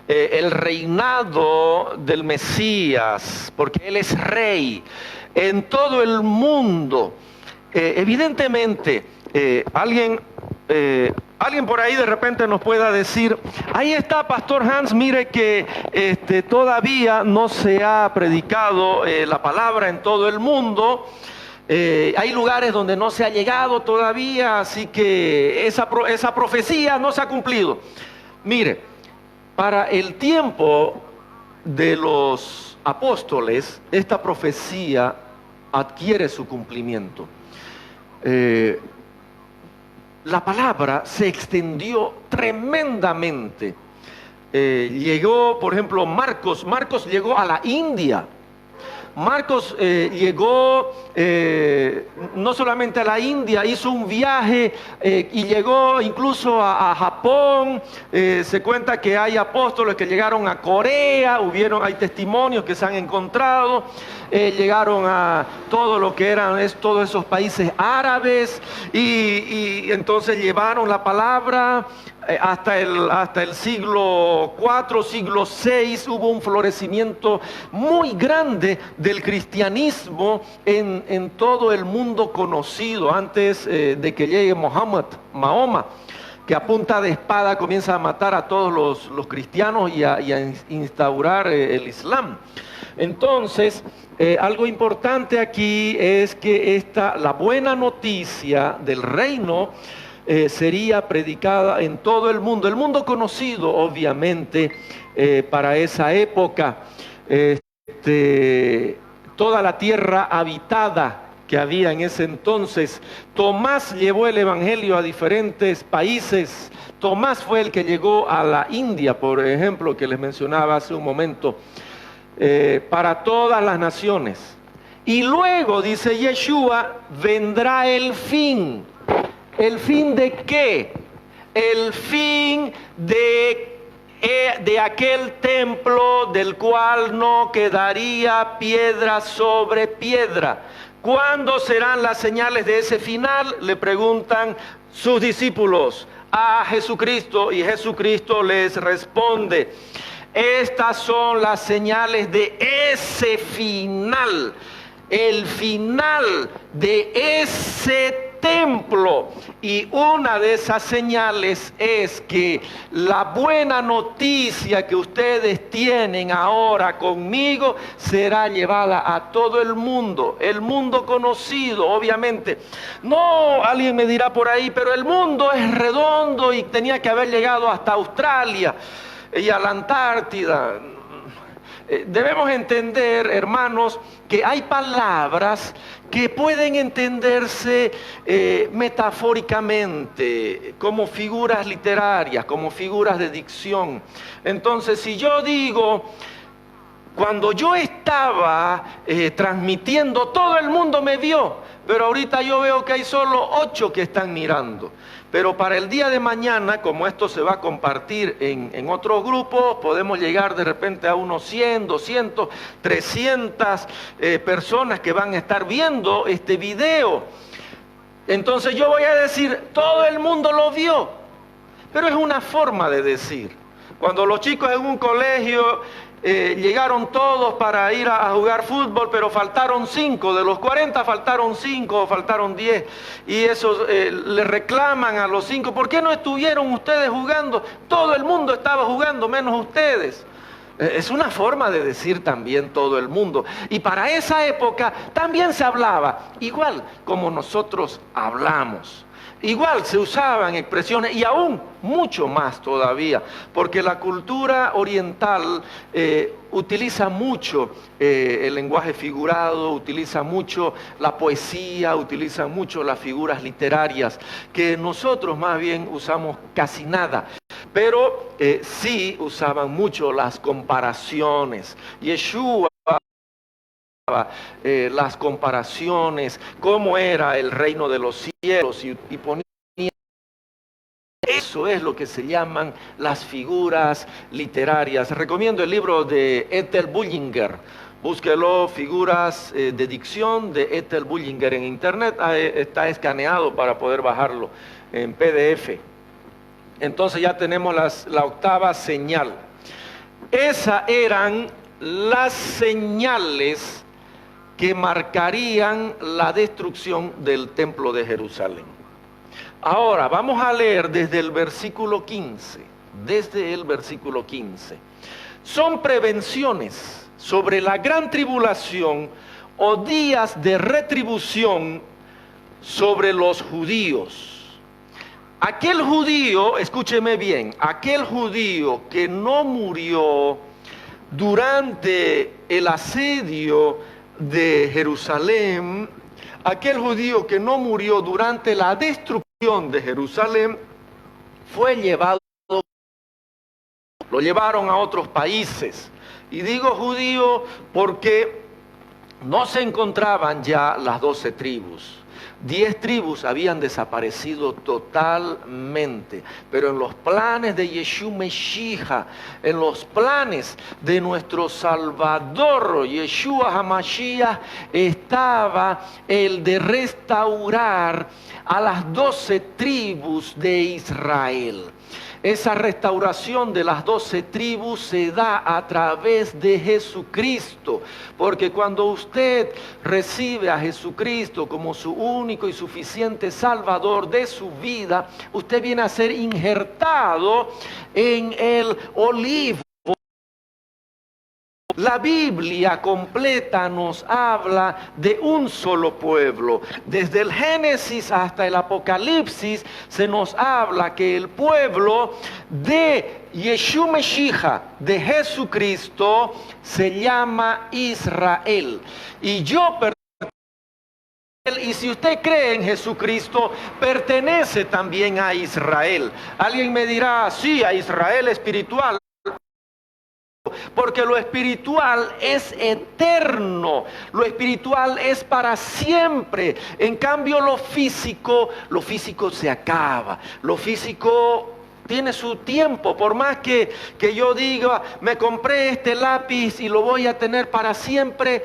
El reinado del Mesías, porque Él es rey en todo el mundo. Evidentemente, alguien por ahí de repente nos pueda decir: ahí está, Pastor Hans, mire que todavía no se ha predicado la palabra en todo el mundo. Hay lugares donde no se ha llegado todavía, así que esa profecía no se ha cumplido. Mire, para el tiempo de los apóstoles, esta profecía adquiere su cumplimiento. La palabra se extendió tremendamente. Llegó, por ejemplo, Marcos llegó a la India. Marcos llegó no solamente a la India, hizo un viaje y llegó incluso a Japón. Se cuenta que hay apóstoles que llegaron a Corea, hay testimonios que se han encontrado. Llegaron a todo lo que eran todos esos países árabes, y entonces llevaron la palabra. Hasta el siglo IV, siglo VI, hubo un florecimiento muy grande del cristianismo en todo el mundo conocido, antes de que llegue Mahoma, que a punta de espada comienza a matar a todos los cristianos y a instaurar el Islam. Entonces, algo importante aquí es que la buena noticia del reino sería predicada en todo el mundo conocido, obviamente, para esa época. Toda la tierra habitada que había en ese entonces. Tomás llevó el evangelio a diferentes países. Tomás fue el que llegó a la India, por ejemplo, que les mencionaba hace un momento, para todas las naciones. Y luego, dice Yeshua, vendrá el fin. ¿El fin de qué? El fin de aquel templo del cual no quedaría piedra sobre piedra. ¿Cuándo serán las señales de ese final? Le preguntan sus discípulos a Jesucristo, y Jesucristo les responde: estas son las señales de ese final, el final de ese templo. Y una de esas señales es que la buena noticia que ustedes tienen ahora conmigo será llevada a todo el mundo conocido, obviamente. No, alguien me dirá por ahí, pero el mundo es redondo y tenía que haber llegado hasta Australia y a la Antártida. Debemos entender, hermanos, que hay palabras que pueden entenderse metafóricamente, como figuras literarias, como figuras de dicción. Entonces, si yo digo, Cuando yo estaba transmitiendo, todo el mundo me vio, pero ahorita yo veo que hay solo 8 que están mirando. Pero para el día de mañana, como esto se va a compartir en otros grupos, podemos llegar de repente a unos 100, 200, 300 personas que van a estar viendo este video. Entonces yo voy a decir, todo el mundo lo vio, pero es una forma de decir. Cuando los chicos en un colegio llegaron todos para ir a jugar fútbol, pero faltaron 5, de los 40 faltaron 5 o faltaron 10, y eso le reclaman a los 5, ¿por qué no estuvieron ustedes jugando? Todo el mundo estaba jugando, menos ustedes. Es una forma de decir también todo el mundo. Y para esa época también se hablaba, igual como nosotros hablamos. Igual se usaban expresiones y aún mucho más todavía, porque la cultura oriental utiliza mucho el lenguaje figurado, utiliza mucho la poesía, utiliza mucho las figuras literarias, que nosotros más bien usamos casi nada. Pero sí usaban mucho las comparaciones. Yeshua las comparaciones, cómo era el reino de los cielos y ponía. Eso es lo que se llaman las figuras literarias. Recomiendo el libro de Ethel Bullinger. Búsquelo, figuras de dicción de Ethel Bullinger en internet. Está escaneado para poder bajarlo en PDF. Entonces ya tenemos la octava señal. Esas eran las señales que marcarían la destrucción del templo de Jerusalén. Ahora, vamos a leer desde el versículo 15. Desde el versículo 15. Son prevenciones sobre la gran tribulación o días de retribución sobre los judíos. Aquel judío, escúcheme bien, aquel judío que no murió durante el asedio de Jerusalén, aquel judío que no murió durante la destrucción de Jerusalén, fue llevado, lo llevaron a otros países. Y digo judío porque no se encontraban ya las 12 tribus. 10 tribus habían desaparecido totalmente, pero en los planes de Yeshua Meshiach, en los planes de nuestro Salvador, Yeshua HaMashiach, estaba el de restaurar a las 12 tribus de Israel. Esa restauración de las 12 tribus se da a través de Jesucristo, porque cuando usted recibe a Jesucristo como su único y suficiente Salvador de su vida, usted viene a ser injertado en el olivo. La Biblia completa nos habla de un solo pueblo. Desde el Génesis hasta el Apocalipsis se nos habla que el pueblo de Yeshua Meshiach, de Jesucristo, se llama Israel. Y si usted cree en Jesucristo, pertenece también a Israel. Alguien me dirá, sí, a Israel espiritual. Porque lo espiritual es eterno, lo espiritual es para siempre. En cambio lo físico se acaba, lo físico tiene su tiempo. Por más que yo diga, me compré este lápiz y lo voy a tener para siempre,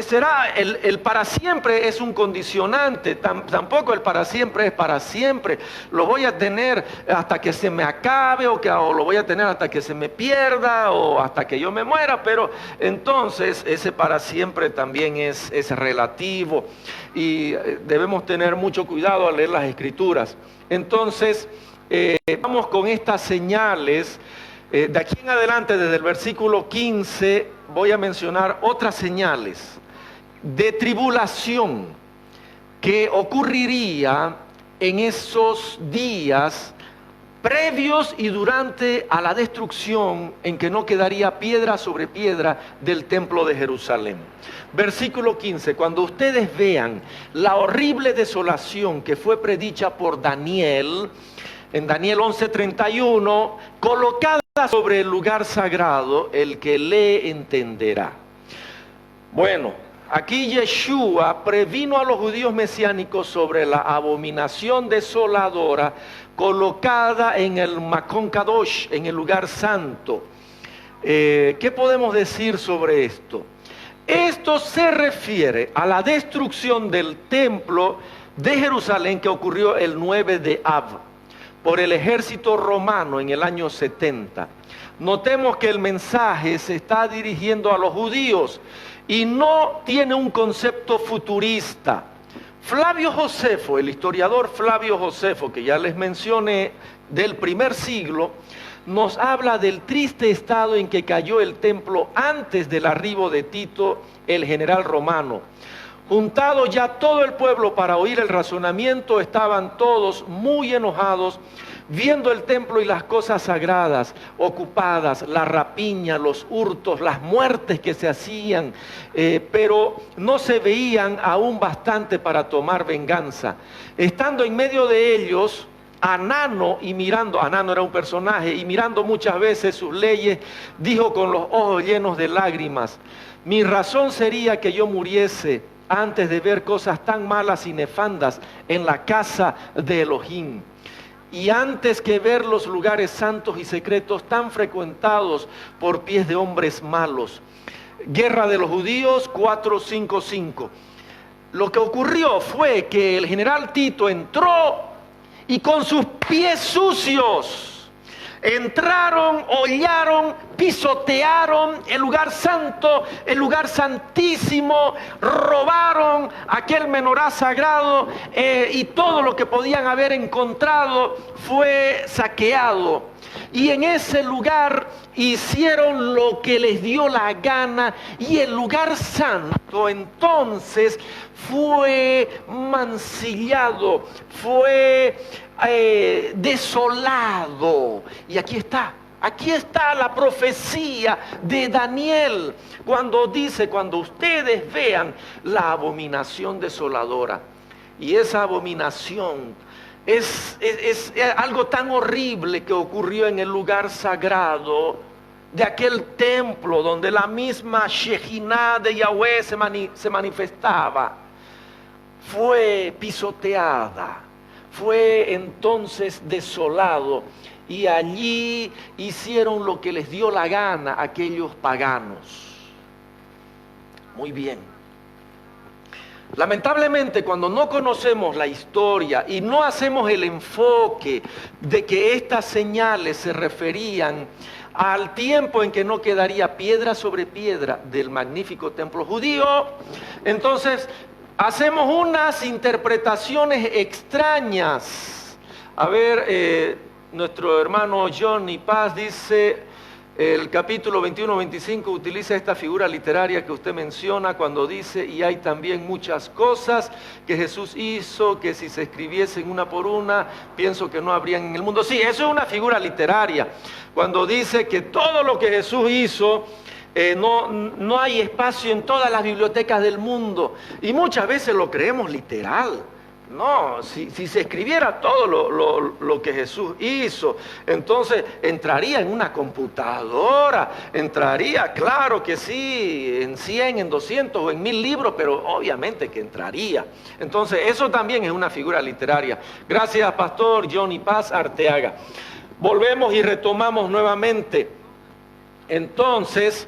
será el para siempre es un condicionante. Tampoco el para siempre es para siempre. Lo voy a tener hasta que se me acabe o lo voy a tener hasta que se me pierda o hasta que yo me muera. Pero entonces ese para siempre también es relativo y debemos tener mucho cuidado al leer las Escrituras. Entonces vamos con estas señales. De aquí en adelante, desde el versículo 15, voy a mencionar otras señales de tribulación que ocurriría en esos días previos y durante a la destrucción, en que no quedaría piedra sobre piedra del templo de Jerusalén. Versículo 15, cuando ustedes vean la horrible desolación que fue predicha por Daniel, en Daniel 11:31, colocada sobre el lugar sagrado, el que lee entenderá. Bueno, aquí Yeshua previno a los judíos mesiánicos sobre la abominación desoladora colocada en el Makon Kadosh, en el lugar santo. ¿Qué podemos decir sobre esto? Esto se refiere a la destrucción del templo de Jerusalén que ocurrió el 9 de Av por el ejército romano en el año 70. Notemos que el mensaje se está dirigiendo a los judíos y no tiene un concepto futurista. Flavio Josefo, el historiador Flavio Josefo, que ya les mencioné, del primer siglo, nos habla del triste estado en que cayó el templo antes del arribo de Tito, el general romano. Juntado ya todo el pueblo para oír el razonamiento, estaban todos muy enojados, viendo el templo y las cosas sagradas ocupadas, la rapiña, los hurtos, las muertes que se hacían, pero no se veían aún bastante para tomar venganza. Estando en medio de ellos, Anano era un personaje, y mirando muchas veces sus leyes, dijo con los ojos llenos de lágrimas: mi razón sería que yo muriese antes de ver cosas tan malas y nefandas en la casa de Elohim, y antes que ver los lugares santos y secretos tan frecuentados por pies de hombres malos. Guerra de los Judíos 4:5-5. Lo que ocurrió fue que el general Tito entró y con sus pies sucios entraron, hollaron, pisotearon el lugar santo, el lugar santísimo, robaron aquel menorá sagrado y todo lo que podían haber encontrado fue saqueado. Y en ese lugar hicieron lo que les dio la gana, y el lugar santo entonces fue mancillado, fue desolado. Y aquí está la profecía de Daniel, cuando dice: cuando ustedes vean la abominación desoladora. Y esa abominación es algo tan horrible que ocurrió en el lugar sagrado de aquel templo donde la misma Shejinah de Yahweh se manifestaba. Fue pisoteada, fue entonces desolado, y allí hicieron lo que les dio la gana aquellos paganos. Muy bien. Lamentablemente, cuando no conocemos la historia y no hacemos el enfoque de que estas señales se referían al tiempo en que no quedaría piedra sobre piedra del magnífico templo judío, entonces hacemos unas interpretaciones extrañas. A ver, nuestro hermano Johnny Paz dice: el capítulo 21-25 utiliza esta figura literaria que usted menciona cuando dice: y hay también muchas cosas que Jesús hizo, que si se escribiesen una por una, pienso que no habrían en el mundo. Sí, eso es una figura literaria. Cuando dice que todo lo que Jesús hizo, no hay espacio en todas las bibliotecas del mundo. Y muchas veces lo creemos literal. No, si se escribiera todo lo que Jesús hizo, entonces entraría en una computadora, entraría, claro que sí, en 100, en 200 o en 1000 libros, pero obviamente que entraría. Entonces eso también es una figura literaria. Gracias, Pastor Johnny Paz Arteaga. Volvemos y retomamos nuevamente. Entonces,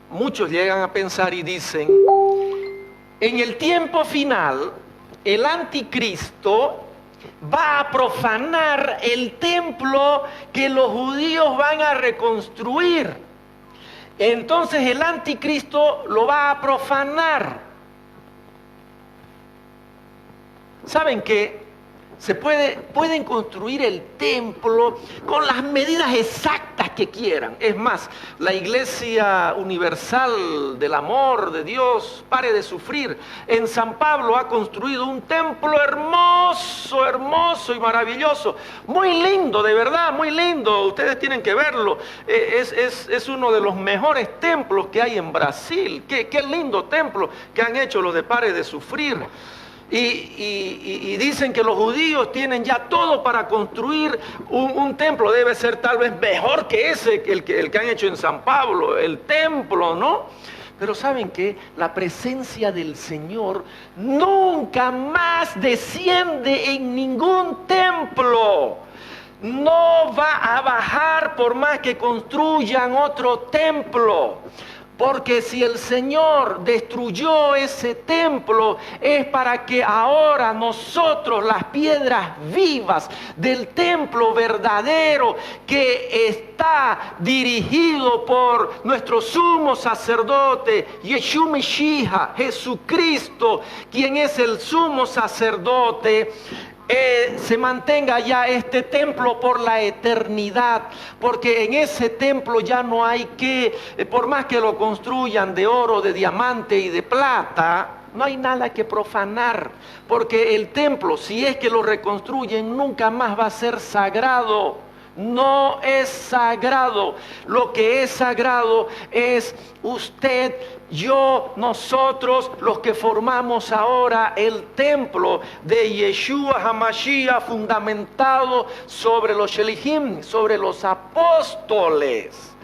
muchos llegan a pensar y dicen: en el tiempo final, el anticristo va a profanar el templo que los judíos van a reconstruir. Entonces el anticristo lo va a profanar. ¿Saben qué? Pueden construir el templo con las medidas exactas que quieran. Es más, la Iglesia Universal del Amor de Dios, Pare de Sufrir, en San Pablo ha construido un templo hermoso, hermoso y maravilloso. Muy lindo, de verdad, muy lindo. Ustedes tienen que verlo. Es uno de los mejores templos que hay en Brasil. Qué lindo templo que han hecho los de Pare de Sufrir. y dicen que los judíos tienen ya todo para construir un templo. Debe ser tal vez mejor que ese, el que han hecho en San Pablo, el templo, ¿no? Pero ¿saben qué? La presencia del Señor nunca más desciende en ningún templo. No va a bajar por más que construyan otro templo. Porque si el Señor destruyó ese templo, es para que ahora nosotros, las piedras vivas del templo verdadero, que está dirigido por nuestro sumo sacerdote, Yeshua Mashiach, Jesucristo, quien es el sumo sacerdote, se mantenga ya este templo por la eternidad, porque en ese templo ya no hay que, por más que lo construyan de oro, de diamante y de plata, no hay nada que profanar, porque el templo, si es que lo reconstruyen, nunca más va a ser sagrado. No es sagrado. Lo que es sagrado es usted, yo, nosotros, los que formamos ahora el templo de Yeshua HaMashiach, fundamentado sobre los Shelihim, sobre los apóstoles.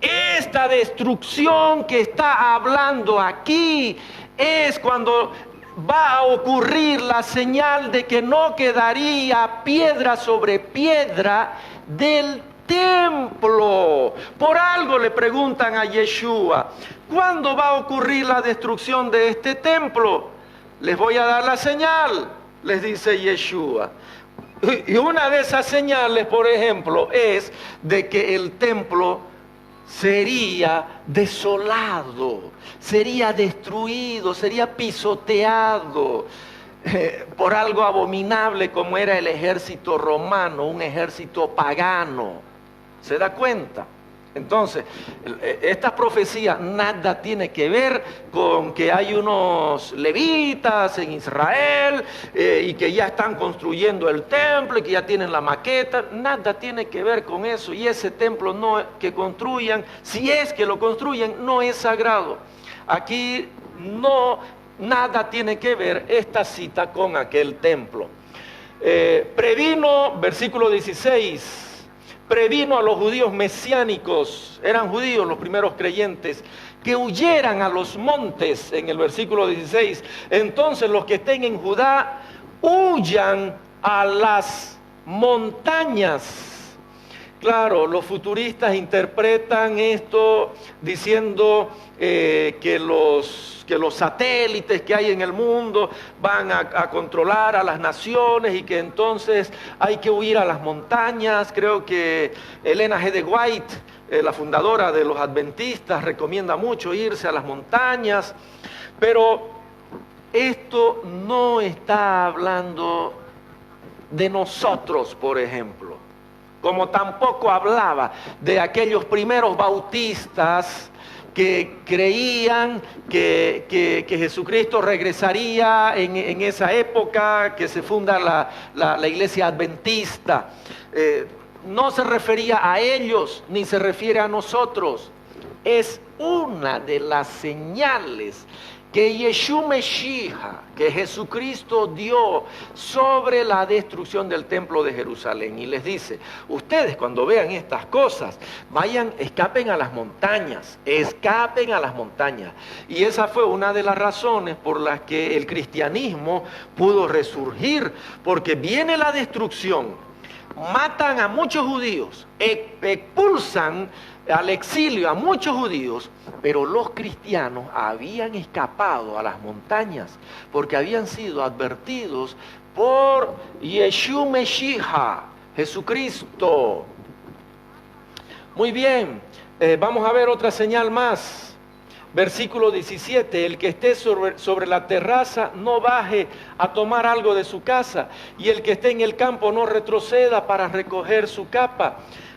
Esta destrucción que está hablando aquí es cuando va a ocurrir la señal de que no quedaría piedra sobre piedra del templo. Por algo le preguntan a Yeshua, ¿cuándo va a ocurrir la destrucción de este templo? Les voy a dar la señal, les dice Yeshua. Y una de esas señales, por ejemplo, es de que el templo sería desolado, sería destruido, sería pisoteado por algo abominable como era el ejército romano, un ejército pagano. ¿Se da cuenta? Entonces, esta profecía nada tiene que ver con que hay unos levitas en Israel y que ya están construyendo el templo y que ya tienen la maqueta. Nada tiene que ver con eso. Y ese templo que construyan, si es que lo construyen, no es sagrado. Aquí nada tiene que ver esta cita con aquel templo. Previno, versículo 16. Previno a los judíos mesiánicos, eran judíos los primeros creyentes, que huyeran a los montes, en el versículo 16. Entonces los que estén en Judá, huyan a las montañas. Claro, los futuristas interpretan esto diciendo que los satélites que hay en el mundo van a controlar a las naciones y que entonces hay que huir a las montañas. Creo que Elena G. de White, la fundadora de los adventistas, recomienda mucho irse a las montañas. Pero esto no está hablando de nosotros, por ejemplo, como tampoco hablaba de aquellos primeros bautistas que creían que Jesucristo regresaría en esa época que se funda la iglesia adventista. No se refería a ellos, ni se refiere a nosotros. Es una de las señales que Yeshua Mashiach, que Jesucristo dio sobre la destrucción del templo de Jerusalén. Y les dice, ustedes cuando vean estas cosas, escapen a las montañas, escapen a las montañas. Y esa fue una de las razones por las que el cristianismo pudo resurgir, porque viene la destrucción, matan a muchos judíos, expulsan al exilio a muchos judíos, pero los cristianos habían escapado a las montañas porque habían sido advertidos por Yeshua Mashiach, Jesucristo. Muy bien, vamos a ver otra señal más. Versículo 17, el que esté sobre la terraza no baje a tomar algo de su casa, y el que esté en el campo no retroceda para recoger su capa.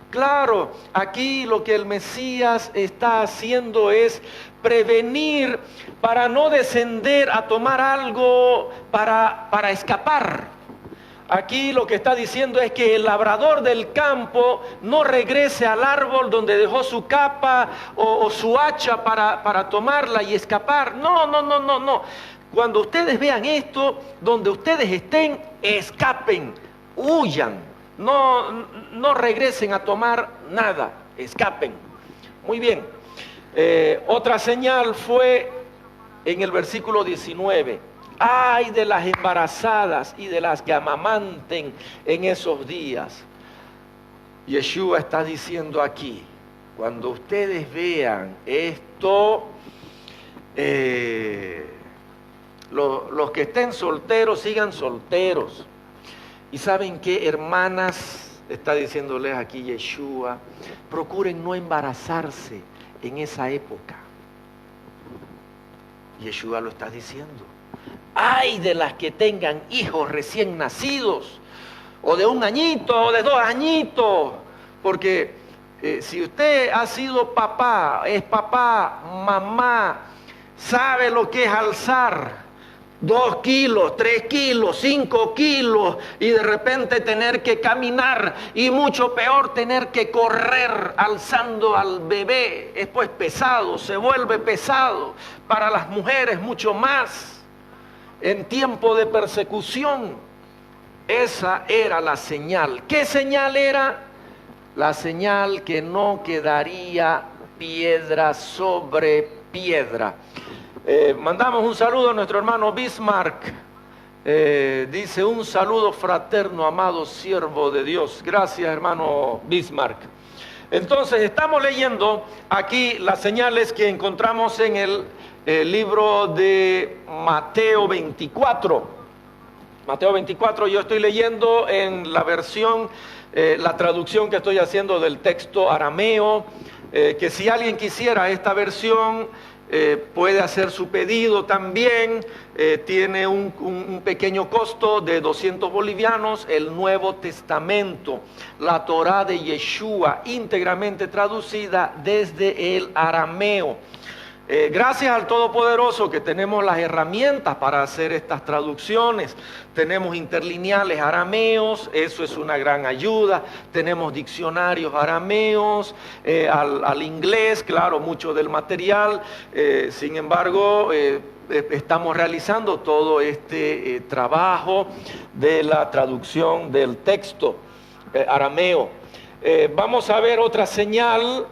Claro, aquí lo que el Mesías está haciendo es prevenir para no descender a tomar algo para escapar. Aquí lo que está diciendo es que el labrador del campo no regrese al árbol donde dejó su capa o su hacha para tomarla y escapar. No. Cuando ustedes vean esto, donde ustedes estén, escapen, huyan, no regresen a tomar nada, escapen. Muy bien. Otra señal fue en el versículo 19. Ay de las embarazadas y de las que amamanten en esos días. Yeshua está diciendo aquí, cuando ustedes vean esto, los que estén solteros, sigan solteros. Y ¿saben qué, hermanas? Está diciéndoles aquí Yeshua, procuren no embarazarse en esa época. Yeshua lo está diciendo. Ay de las que tengan hijos recién nacidos, o de 1 añito, o de 2 añitos, porque si usted ha sido papá, es papá, mamá, sabe lo que es alzar 2 kilos, 3 kilos, 5 kilos, y de repente tener que caminar, y mucho peor tener que correr alzando al bebé, es pues pesado, se vuelve pesado, para las mujeres mucho más, en tiempo de persecución. Esa era la señal. ¿Qué señal era? La señal que no quedaría piedra sobre piedra. Mandamos un saludo a nuestro hermano Bismarck. Dice: un saludo fraterno, amado siervo de Dios. Gracias, hermano Bismarck. Entonces, estamos leyendo aquí las señales que encontramos en el libro de Mateo 24. Mateo 24, yo estoy leyendo en la versión, la traducción que estoy haciendo del texto arameo, que si alguien quisiera esta versión, puede hacer su pedido también. Tiene un pequeño costo de 200 bolivianos, el Nuevo Testamento, la Torá de Yeshua, íntegramente traducida desde el arameo. Gracias al Todopoderoso que tenemos las herramientas para hacer estas traducciones. Tenemos interlineales arameos, eso es una gran ayuda. Tenemos diccionarios arameos, al inglés, claro, mucho del material. Sin embargo, estamos realizando todo este trabajo de la traducción del texto arameo. Vamos a ver otra señal.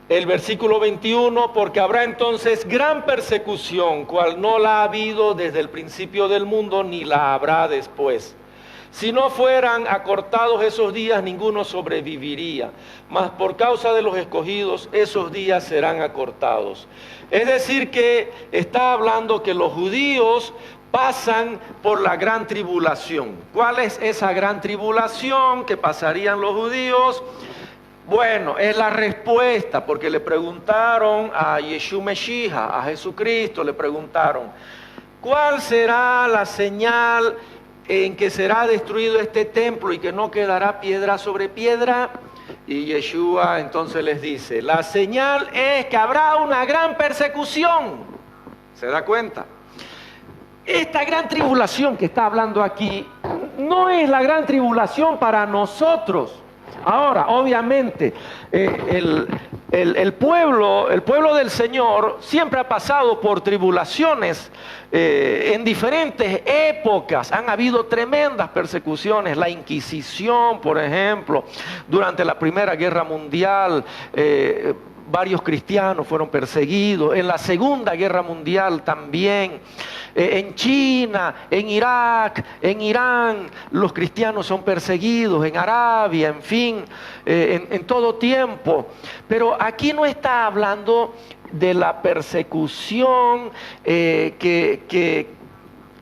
El versículo 21, porque habrá entonces gran persecución, cual no la ha habido desde el principio del mundo, ni la habrá después. Si no fueran acortados esos días, ninguno sobreviviría, mas por causa de los escogidos, esos días serán acortados. Es decir, que está hablando que los judíos pasan por la gran tribulación. ¿Cuál es esa gran tribulación que pasarían los judíos? Bueno, es la respuesta, porque le preguntaron a Yeshua Meshiach, a Jesucristo, le preguntaron, ¿cuál será la señal en que será destruido este templo y que no quedará piedra sobre piedra? Y Yeshua entonces les dice, la señal es que habrá una gran persecución. ¿Se da cuenta? Esta gran tribulación que está hablando aquí no es la gran tribulación para nosotros. Ahora, obviamente, el pueblo del Señor siempre ha pasado por tribulaciones en diferentes épocas. Han habido tremendas persecuciones. La Inquisición, por ejemplo, durante la Primera Guerra Mundial, varios cristianos fueron perseguidos. En la Segunda Guerra Mundial también. En China, en Irak, en Irán, los cristianos son perseguidos, en Arabia, en fin, en todo tiempo. Pero aquí no está hablando de la persecución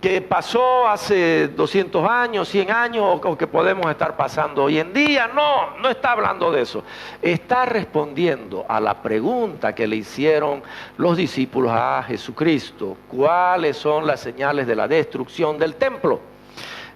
que pasó hace 200 años, 100 años, o que podemos estar pasando hoy en día. No está hablando de eso. Está respondiendo a la pregunta que le hicieron los discípulos a Jesucristo. ¿Cuáles son las señales de la destrucción del templo?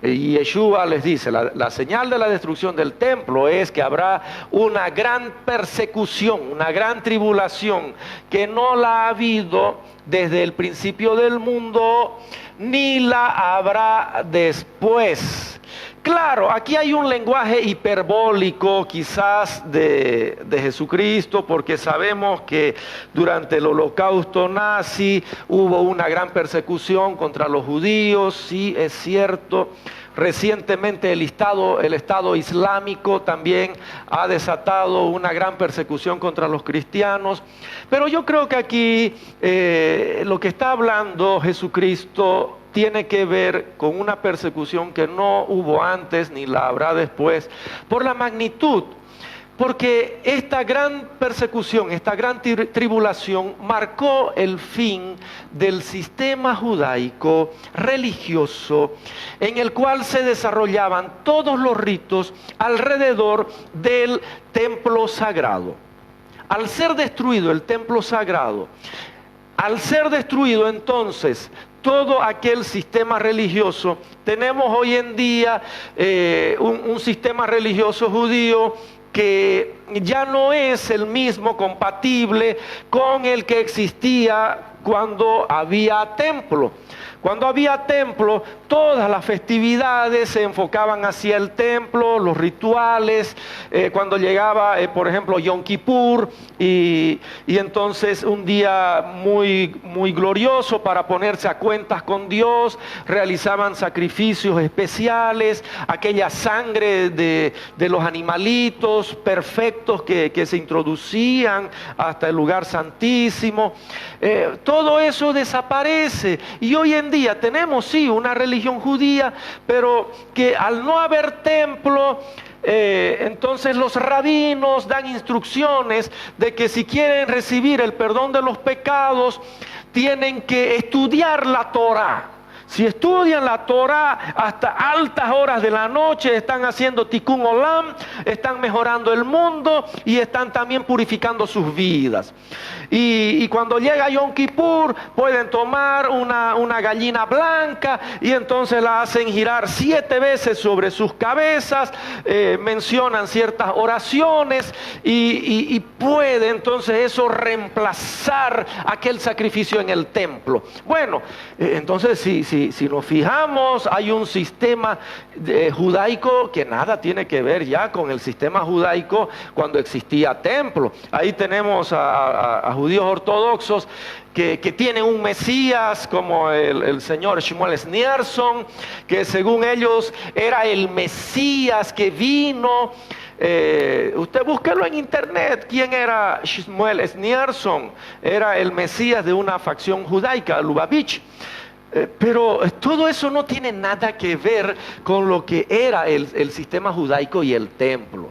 Y Yeshua les dice, la señal de la destrucción del templo es que habrá una gran persecución, una gran tribulación, que no la ha habido desde el principio del mundo, ni la habrá después. claro, aquí hay un lenguaje hiperbólico quizás de Jesucristo, porque sabemos que durante el Holocausto nazi hubo una gran persecución contra los judíos, sí, es cierto. Recientemente el Estado Islámico también ha desatado una gran persecución contra los cristianos. Pero yo creo que aquí lo que está hablando Jesucristo tiene que ver con una persecución que no hubo antes ni la habrá después, por la magnitud. Porque esta gran persecución, esta gran tribulación marcó el fin del sistema judaico religioso en el cual se desarrollaban todos los ritos alrededor del templo sagrado. Al ser destruido el templo sagrado, al ser destruido entonces todo aquel sistema religioso, tenemos hoy en día un sistema religioso judío que ya no es el mismo compatible con el que existía cuando había templo. Cuando había templo, todas las festividades se enfocaban hacia el templo, los rituales, cuando llegaba, por ejemplo, Yom Kippur, y entonces un día muy glorioso para ponerse a cuentas con Dios, realizaban sacrificios especiales, aquella sangre de los animalitos perfectos que se introducían hasta el lugar santísimo. Todo eso desaparece y hoy en día tenemos sí una religión judía, pero que al no haber templo, entonces los rabinos dan instrucciones de que si quieren recibir el perdón de los pecados, tienen que estudiar la Torá. Si estudian la Torá hasta altas horas de la noche, están haciendo tikkun olam, están mejorando el mundo y están también purificando sus vidas. Y cuando llega Yom Kippur, pueden tomar una gallina blanca y entonces la hacen girar 7 veces sobre sus cabezas, mencionan ciertas oraciones y puede entonces eso reemplazar aquel sacrificio en el templo. Bueno, entonces si nos fijamos, hay un sistema judaico que nada tiene que ver ya con el sistema judaico cuando existía templo. Ahí tenemos a judíos ortodoxos que tienen un Mesías como el señor Shmuel Schneerson, que según ellos era el Mesías que vino. Usted búsquelo en internet, ¿quién era Shmuel Schneerson? Era el Mesías de una facción judaica, Lubavitch. Pero todo eso no tiene nada que ver con lo que era el sistema judaico y el templo.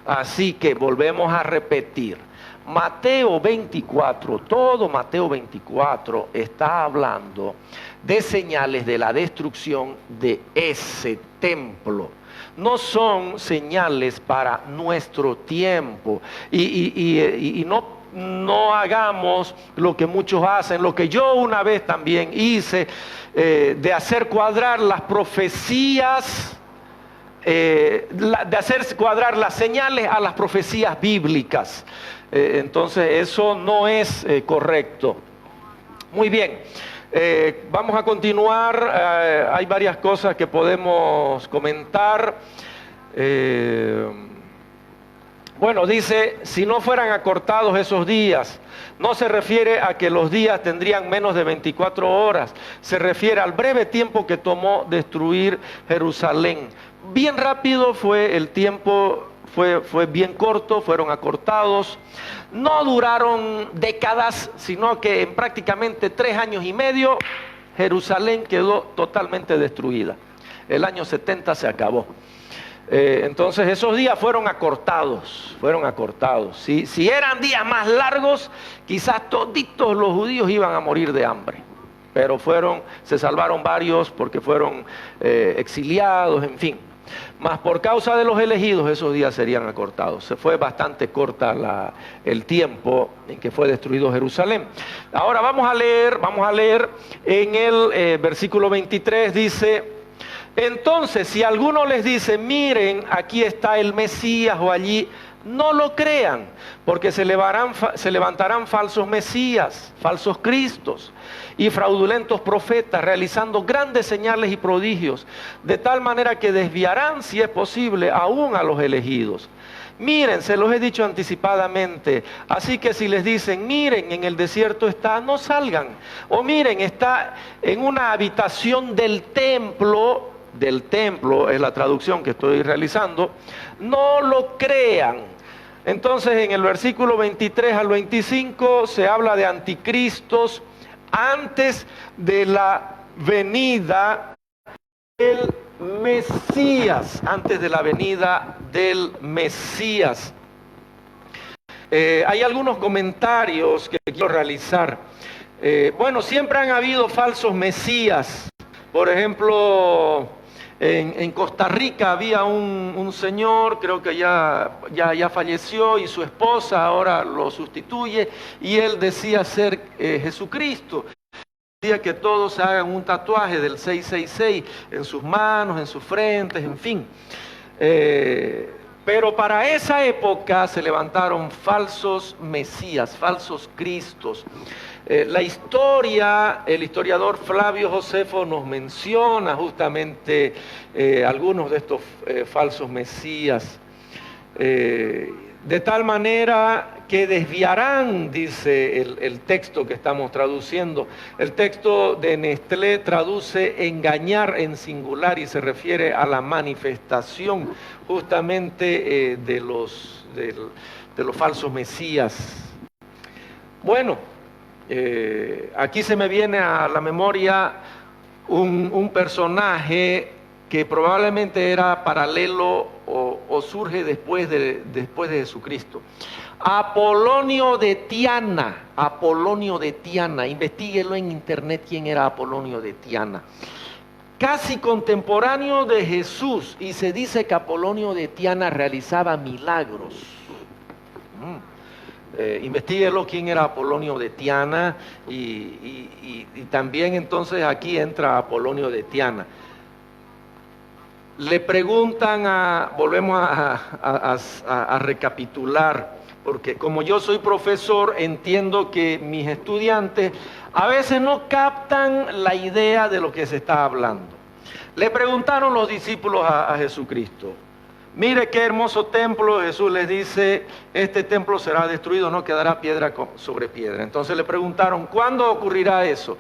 Así que volvemos a repetir. Mateo 24, todo Mateo 24 está hablando de señales de la destrucción de ese templo. No son señales para nuestro tiempo. Y no hagamos lo que muchos hacen, lo que yo una vez también hice, de hacer cuadrar las profecías, de hacer cuadrar las señales a las profecías bíblicas. Entonces eso no es correcto. Muy bien, vamos a continuar. Hay varias cosas que podemos comentar. Bueno, dice, si no fueran acortados esos días, no se refiere a que los días tendrían menos de 24 horas, se refiere al breve tiempo que tomó destruir Jerusalén. Bien rápido fue el tiempo, fue bien corto, fueron acortados, no duraron décadas, sino que en prácticamente 3 años y medio, Jerusalén quedó totalmente destruida. El año 70 se acabó. Entonces esos días fueron acortados. Si eran días más largos, quizás toditos los judíos iban a morir de hambre. Pero se salvaron varios porque fueron exiliados, en fin. Mas por causa de los elegidos esos días serían acortados. Se fue bastante corta el tiempo en que fue destruido Jerusalén. Ahora vamos a leer en el versículo 23, dice: entonces, si alguno les dice, miren, aquí está el Mesías o allí, no lo crean, porque se levantarán falsos mesías, falsos cristos y fraudulentos profetas, realizando grandes señales y prodigios, de tal manera que desviarán, si es posible, aún a los elegidos. Miren, se los he dicho anticipadamente, así que si les dicen, miren, en el desierto está, no salgan. O miren, está en una habitación del templo es la traducción que estoy realizando, no lo crean. Entonces en el versículo 23 al 25 se habla de anticristos antes de la venida del Mesías, antes de la venida del Mesías. Hay algunos comentarios que quiero realizar. Bueno, siempre han habido falsos mesías. Por ejemplo, en Costa Rica había un señor, creo que ya falleció, y su esposa ahora lo sustituye, y él decía ser Jesucristo. Decía que todos se hagan un tatuaje del 666 en sus manos, en sus frentes, en fin. Pero para esa época se levantaron falsos mesías, falsos cristos. La historia, el historiador Flavio Josefo nos menciona justamente algunos de estos falsos mesías. De tal manera que desviarán, dice el texto que estamos traduciendo. El texto de Nestlé traduce engañar en singular y se refiere a la manifestación justamente de los falsos mesías. Bueno, aquí se me viene a la memoria un personaje que probablemente era paralelo o surge después de Jesucristo. Apolonio de Tiana, investíguelo en internet quién era Apolonio de Tiana. Casi contemporáneo de Jesús, y se dice que Apolonio de Tiana realizaba milagros. Investíguelo quién era Apolonio de Tiana y también entonces aquí entra Apolonio de Tiana. Le preguntan volvemos a recapitular, porque como yo soy profesor, entiendo que mis estudiantes a veces no captan la idea de lo que se está hablando. Le preguntaron los discípulos a Jesucristo, mire qué hermoso templo. Jesús les dice, este templo será destruido, no quedará piedra sobre piedra. Entonces le preguntaron, ¿cuándo ocurrirá eso?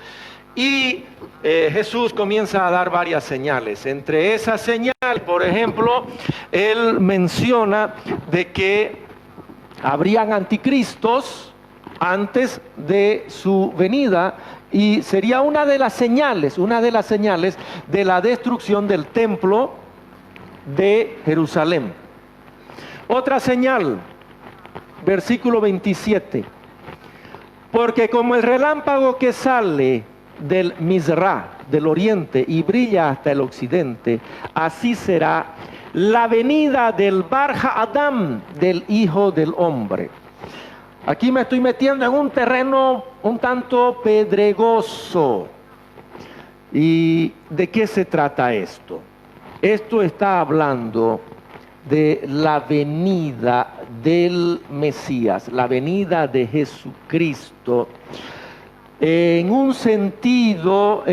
Y Jesús comienza a dar varias señales. Entre esas señales, por ejemplo, él menciona de que habrían anticristos antes de su venida, y sería una de las señales de la destrucción del templo de Jerusalén. Otra señal, versículo 27, porque como el relámpago que sale del Mizra, del oriente, y brilla hasta el occidente, así será la venida del Bar Adam, del Hijo del Hombre. Aquí me estoy metiendo en un terreno un tanto pedregoso. ¿Y de qué se trata esto? Esto está hablando de la venida del Mesías, la venida de Jesucristo, en un sentido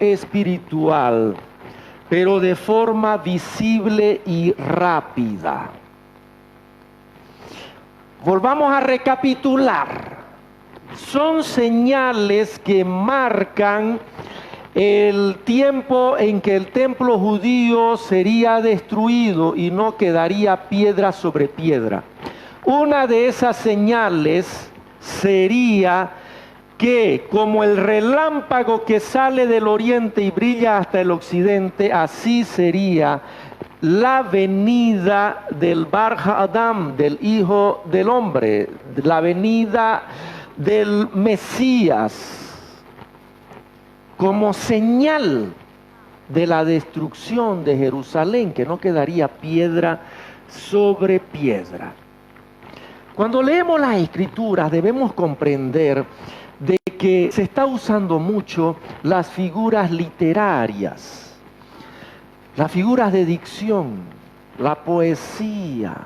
espiritual, pero de forma visible y rápida. Volvamos a recapitular. Son señales que marcan el tiempo en que el templo judío sería destruido y no quedaría piedra sobre piedra. Una de esas señales sería que como el relámpago que sale del oriente y brilla hasta el occidente, así sería la venida del Bar Adam, del Hijo del Hombre, la venida del Mesías, como señal de la destrucción de Jerusalén, que no quedaría piedra sobre piedra. Cuando leemos las Escrituras debemos comprender de que se está usando mucho las figuras literarias, las figuras de dicción, la poesía,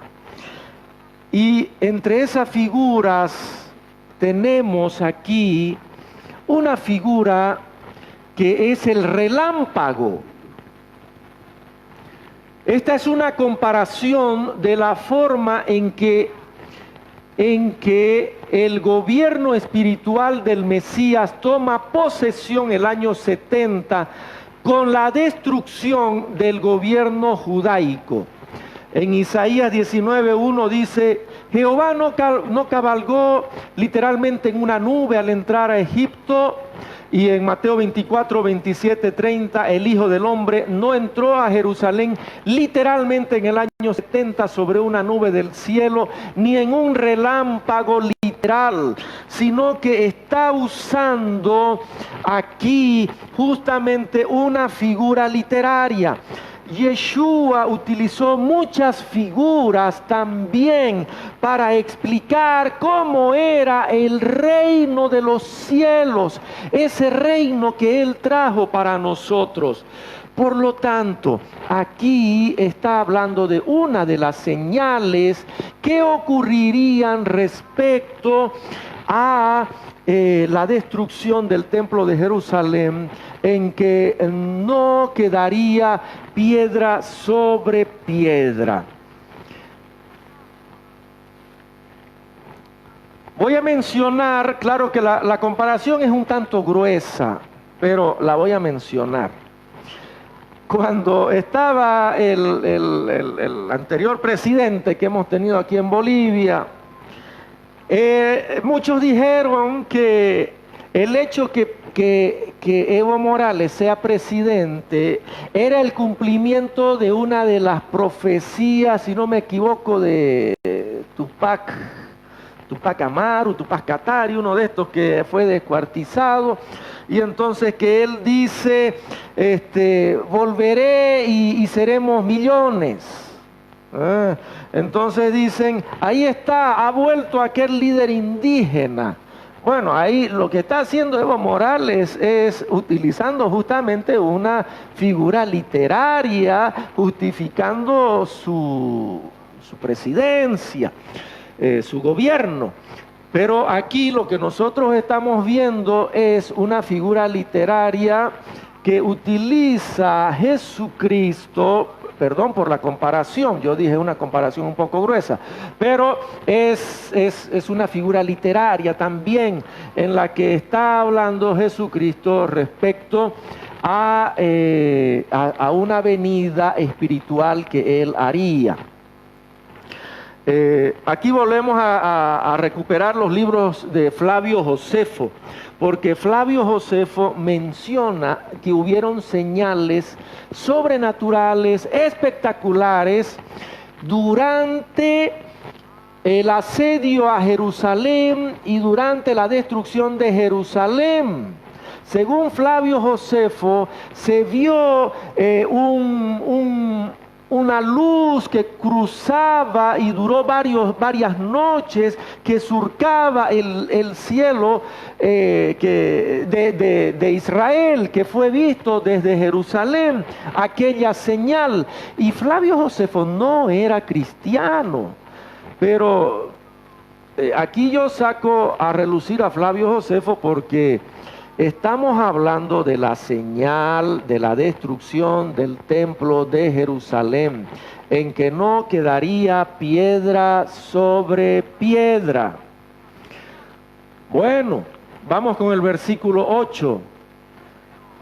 Y entre esas figuras tenemos aquí una figura que es el relámpago. Esta es una comparación de la forma en que el gobierno espiritual del Mesías toma posesión el año 70 con la destrucción del gobierno judaico. En Isaías 19:1 dice: Jehová no cabalgó literalmente en una nube al entrar a Egipto. Y en Mateo 24:27-30, el Hijo del Hombre no entró a Jerusalén literalmente en el año 70 sobre una nube del cielo, ni en un relámpago literal, sino que está usando aquí justamente una figura literaria. Yeshua utilizó muchas figuras también para explicar cómo era el reino de los cielos, ese reino que Él trajo para nosotros. Por lo tanto, aquí está hablando de una de las señales que ocurrirían respecto a la destrucción del templo de Jerusalén, en que no quedaría piedra sobre piedra. Voy a mencionar, claro que la comparación es un tanto gruesa, pero la voy a mencionar. Cuando estaba el anterior presidente que hemos tenido aquí en Bolivia, muchos dijeron que el hecho que Evo Morales sea presidente era el cumplimiento de una de las profecías, si no me equivoco, de Tupac Amaru, Tupac Katari, uno de estos que fue descuartizado. Y entonces que él dice, volveré y seremos millones. Entonces dicen, ahí está, ha vuelto aquel líder indígena. Bueno, ahí lo que está haciendo Evo Morales es utilizando justamente una figura literaria, justificando su presidencia, su gobierno. Pero aquí lo que nosotros estamos viendo es una figura literaria que utiliza a Jesucristo. Perdón por la comparación, yo dije una comparación un poco gruesa, pero es una figura literaria también en la que está hablando Jesucristo respecto a una venida espiritual que Él haría. Aquí volvemos a recuperar los libros de Flavio Josefo, porque Flavio Josefo menciona que hubieron señales sobrenaturales, espectaculares, durante el asedio a Jerusalén y durante la destrucción de Jerusalén. Según Flavio Josefo, se vio una luz que cruzaba y duró varias noches, que surcaba el cielo de Israel, que fue visto desde Jerusalén, aquella señal. Y Flavio Josefo no era cristiano, pero aquí yo saco a relucir a Flavio Josefo porque estamos hablando de la señal de la destrucción del templo de Jerusalén, en que no quedaría piedra sobre piedra. Bueno, vamos con el versículo 8.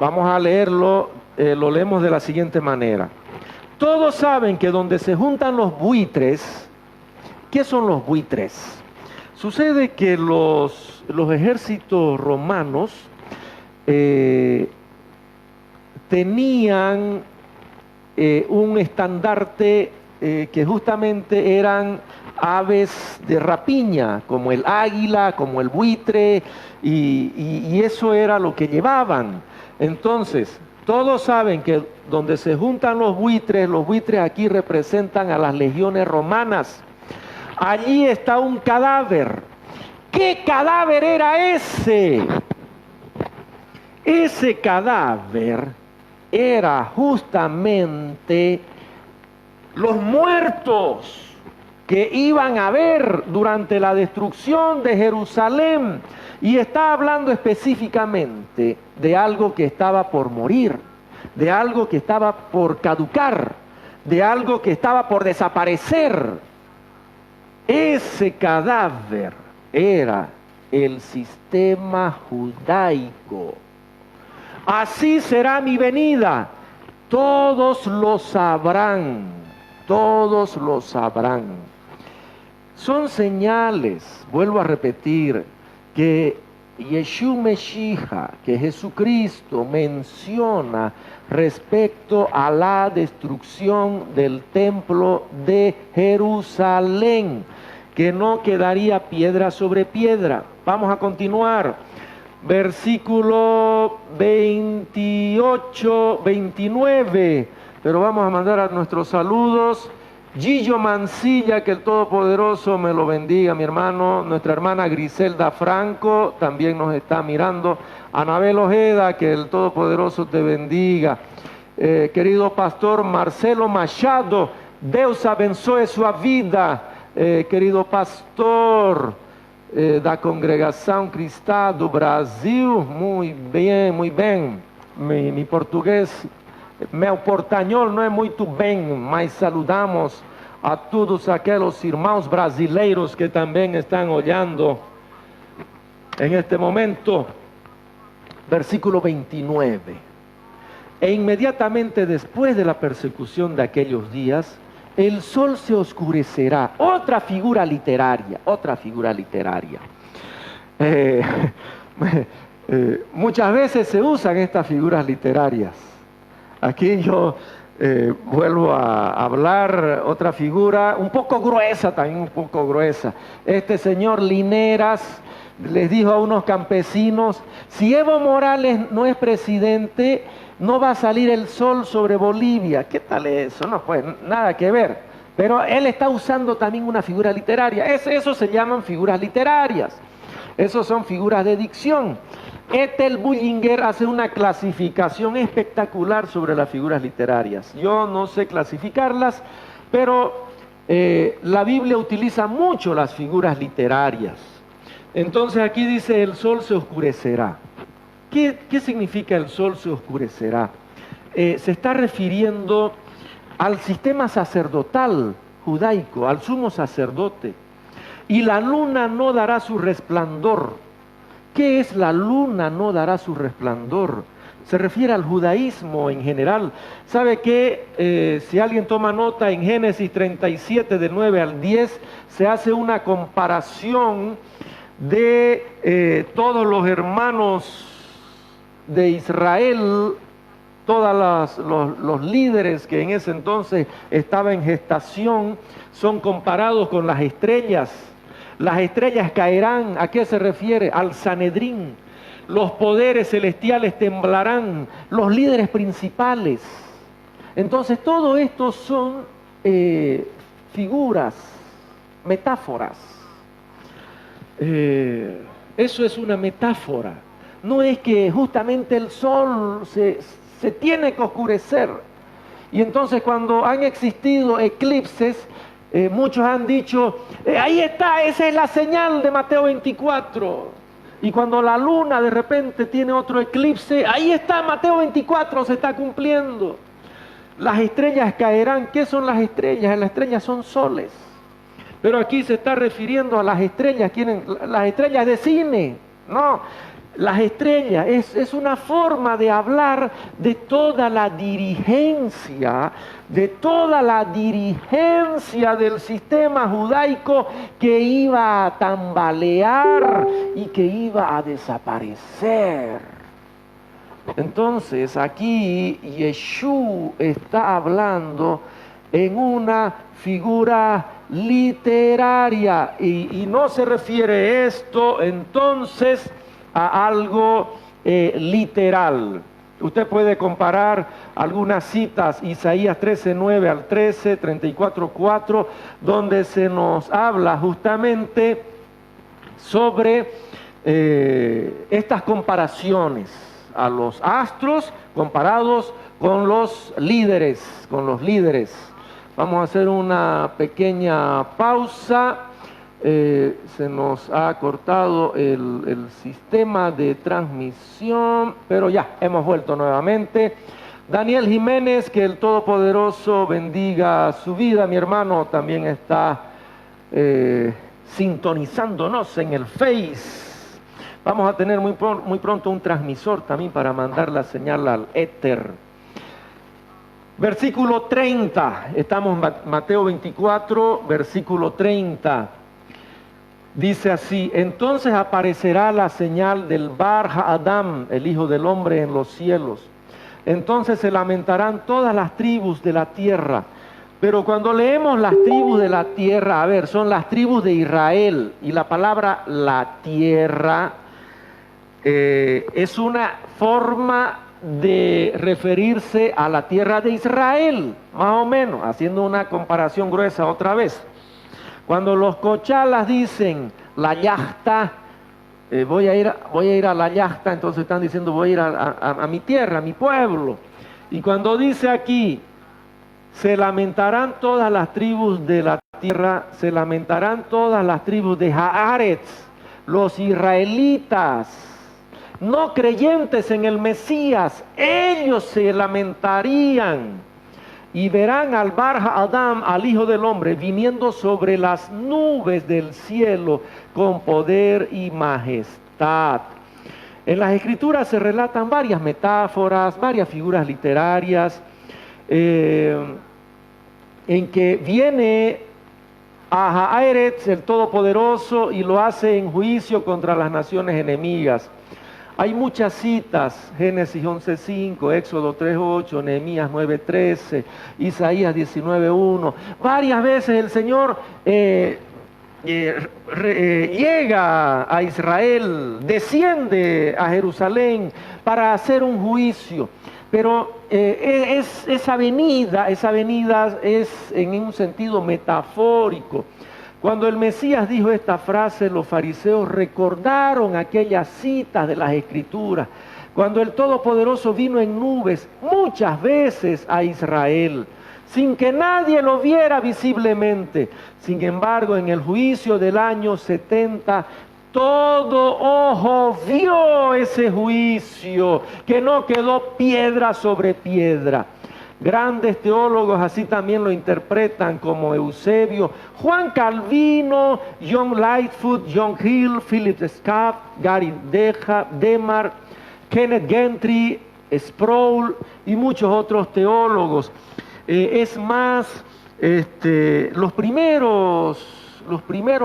Vamos a leerlo, lo leemos de la siguiente manera. Todos saben que donde se juntan los buitres, ¿qué son los buitres? Sucede que los ejércitos romanos tenían un estandarte que justamente eran aves de rapiña, como el águila, como el buitre, y eso era lo que llevaban. Entonces, todos saben que donde se juntan los buitres aquí representan a las legiones romanas. Allí está un cadáver. ¿Qué cadáver era ese? Ese cadáver era justamente los muertos. que iban a ver durante la destrucción de Jerusalén. Y está hablando específicamente de algo que estaba por morir, de algo que estaba por caducar, de algo que estaba por desaparecer. Ese cadáver era el sistema judaico. Así será mi venida. Todos lo sabrán, todos lo sabrán. Son señales, vuelvo a repetir, que Yeshua Meshiach, que Jesucristo menciona respecto a la destrucción del templo de Jerusalén, que no quedaría piedra sobre piedra. Vamos a continuar. Versículo 28, 29. Pero vamos a mandar a nuestros saludos. Gillo Mancilla, que el Todopoderoso me lo bendiga, mi hermano. Nuestra hermana Griselda Franco también nos está mirando. Anabel Ojeda, que el Todopoderoso te bendiga. Querido pastor Marcelo Machado, Deus abençoe sua vida. Querido pastor da Congregação Cristã do Brasil, muito bem. Mi português, meu portanhol não é muito bem, mas saludamos a todos aqueles irmãos brasileiros que também estão olhando en este momento. Versículo 29. E inmediatamente después de la persecución de aquellos días, el sol se oscurecerá. Otra figura literaria, otra figura literaria. Muchas veces se usan estas figuras literarias. Aquí yo vuelvo a hablar otra figura, un poco gruesa, también un poco gruesa. Este señor Lineras les dijo a unos campesinos: si Evo Morales no es presidente, no va a salir el sol sobre Bolivia. ¿Qué tal eso? No, pues nada que ver. Pero él está usando también una figura literaria. Eso se llaman figuras literarias. Esos son figuras de dicción. Ethel Bullinger hace una clasificación espectacular sobre las figuras literarias. Yo no sé clasificarlas, pero la Biblia utiliza mucho las figuras literarias. Entonces aquí dice: el sol se oscurecerá. ¿Qué significa el sol se oscurecerá? Se está refiriendo al sistema sacerdotal judaico, al sumo sacerdote. Y la luna no dará su resplandor. ¿Qué es la luna no dará su resplandor? Se refiere al judaísmo en general. ¿Sabe qué? Si alguien toma nota, en Génesis 37, del 9 al 10, se hace una comparación de todos los hermanos de Israel, todos los líderes que en ese entonces estaban en gestación, son comparados con las estrellas. Las estrellas caerán. ¿A qué se refiere? Al Sanedrín. Los poderes celestiales temblarán, los líderes principales. Entonces todo esto son figuras, metáforas. Eso es una metáfora. No es que justamente el sol se tiene que oscurecer. Y entonces cuando han existido eclipses, muchos han dicho: ahí está, esa es la señal de Mateo 24. Y cuando la luna de repente tiene otro eclipse, ahí está, Mateo 24 se está cumpliendo. Las estrellas caerán. ¿Qué son las estrellas? Las estrellas son soles. Pero aquí se está refiriendo a las estrellas. Las estrellas de cine. No, las estrellas es una forma de hablar de toda la dirigencia, del sistema judaico que iba a tambalear y que iba a desaparecer. Entonces aquí Yeshua está hablando en una figura literaria y no se refiere esto entonces a algo literal. Usted puede comparar algunas citas, Isaías 13:9 al 13, 34:4, donde se nos habla justamente sobre estas comparaciones a los astros comparados con los líderes, Vamos a hacer una pequeña pausa. Se nos ha cortado el sistema de transmisión, pero ya hemos vuelto nuevamente. Daniel Jiménez, que el Todopoderoso bendiga su vida. Mi hermano también está sintonizándonos en el Face. Vamos a tener muy pronto un transmisor también para mandar la señal al éter. Versículo 30, estamos en Mateo 24, versículo 30. Dice así: entonces aparecerá la señal del Bar Ha'adam, el Hijo del Hombre, en los cielos. Entonces se lamentarán todas las tribus de la tierra. Pero cuando leemos las tribus de la tierra, a ver, son las tribus de Israel. Y la palabra la tierra es una forma de referirse a la tierra de Israel, más o menos, haciendo una comparación gruesa otra vez. Cuando los cochalas dicen la yachta, voy a ir a la yachta, entonces están diciendo voy a ir a mi tierra, a mi pueblo. Y cuando dice aquí, se lamentarán todas las tribus de la tierra, se lamentarán todas las tribus de Haaretz, los israelitas, no creyentes en el Mesías, ellos se lamentarían y verán al Bar Ha'adam, al Hijo del Hombre, viniendo sobre las nubes del cielo con poder y majestad. En las Escrituras se relatan varias metáforas, varias figuras literarias, en que viene a Haaretz, el Todopoderoso, y lo hace en juicio contra las naciones enemigas. Hay muchas citas: Génesis 11:5, Éxodo 3:8, Nehemías 9:13, Isaías 19:1. Varias veces el Señor llega a Israel, desciende a Jerusalén para hacer un juicio. Pero esa venida es en un sentido metafórico. Cuando el Mesías dijo esta frase, los fariseos recordaron aquellas citas de las Escrituras. Cuando el Todopoderoso vino en nubes muchas veces a Israel, sin que nadie lo viera visiblemente. Sin embargo, en el juicio del año 70, todo ojo vio ese juicio, que no quedó piedra sobre piedra. Grandes teólogos así también lo interpretan, como Eusebio, Juan Calvino, John Lightfoot, John Hill, Philip Schaff, Gary Demar, Kenneth Gentry, Sproul y muchos otros teólogos. Es más, los primeros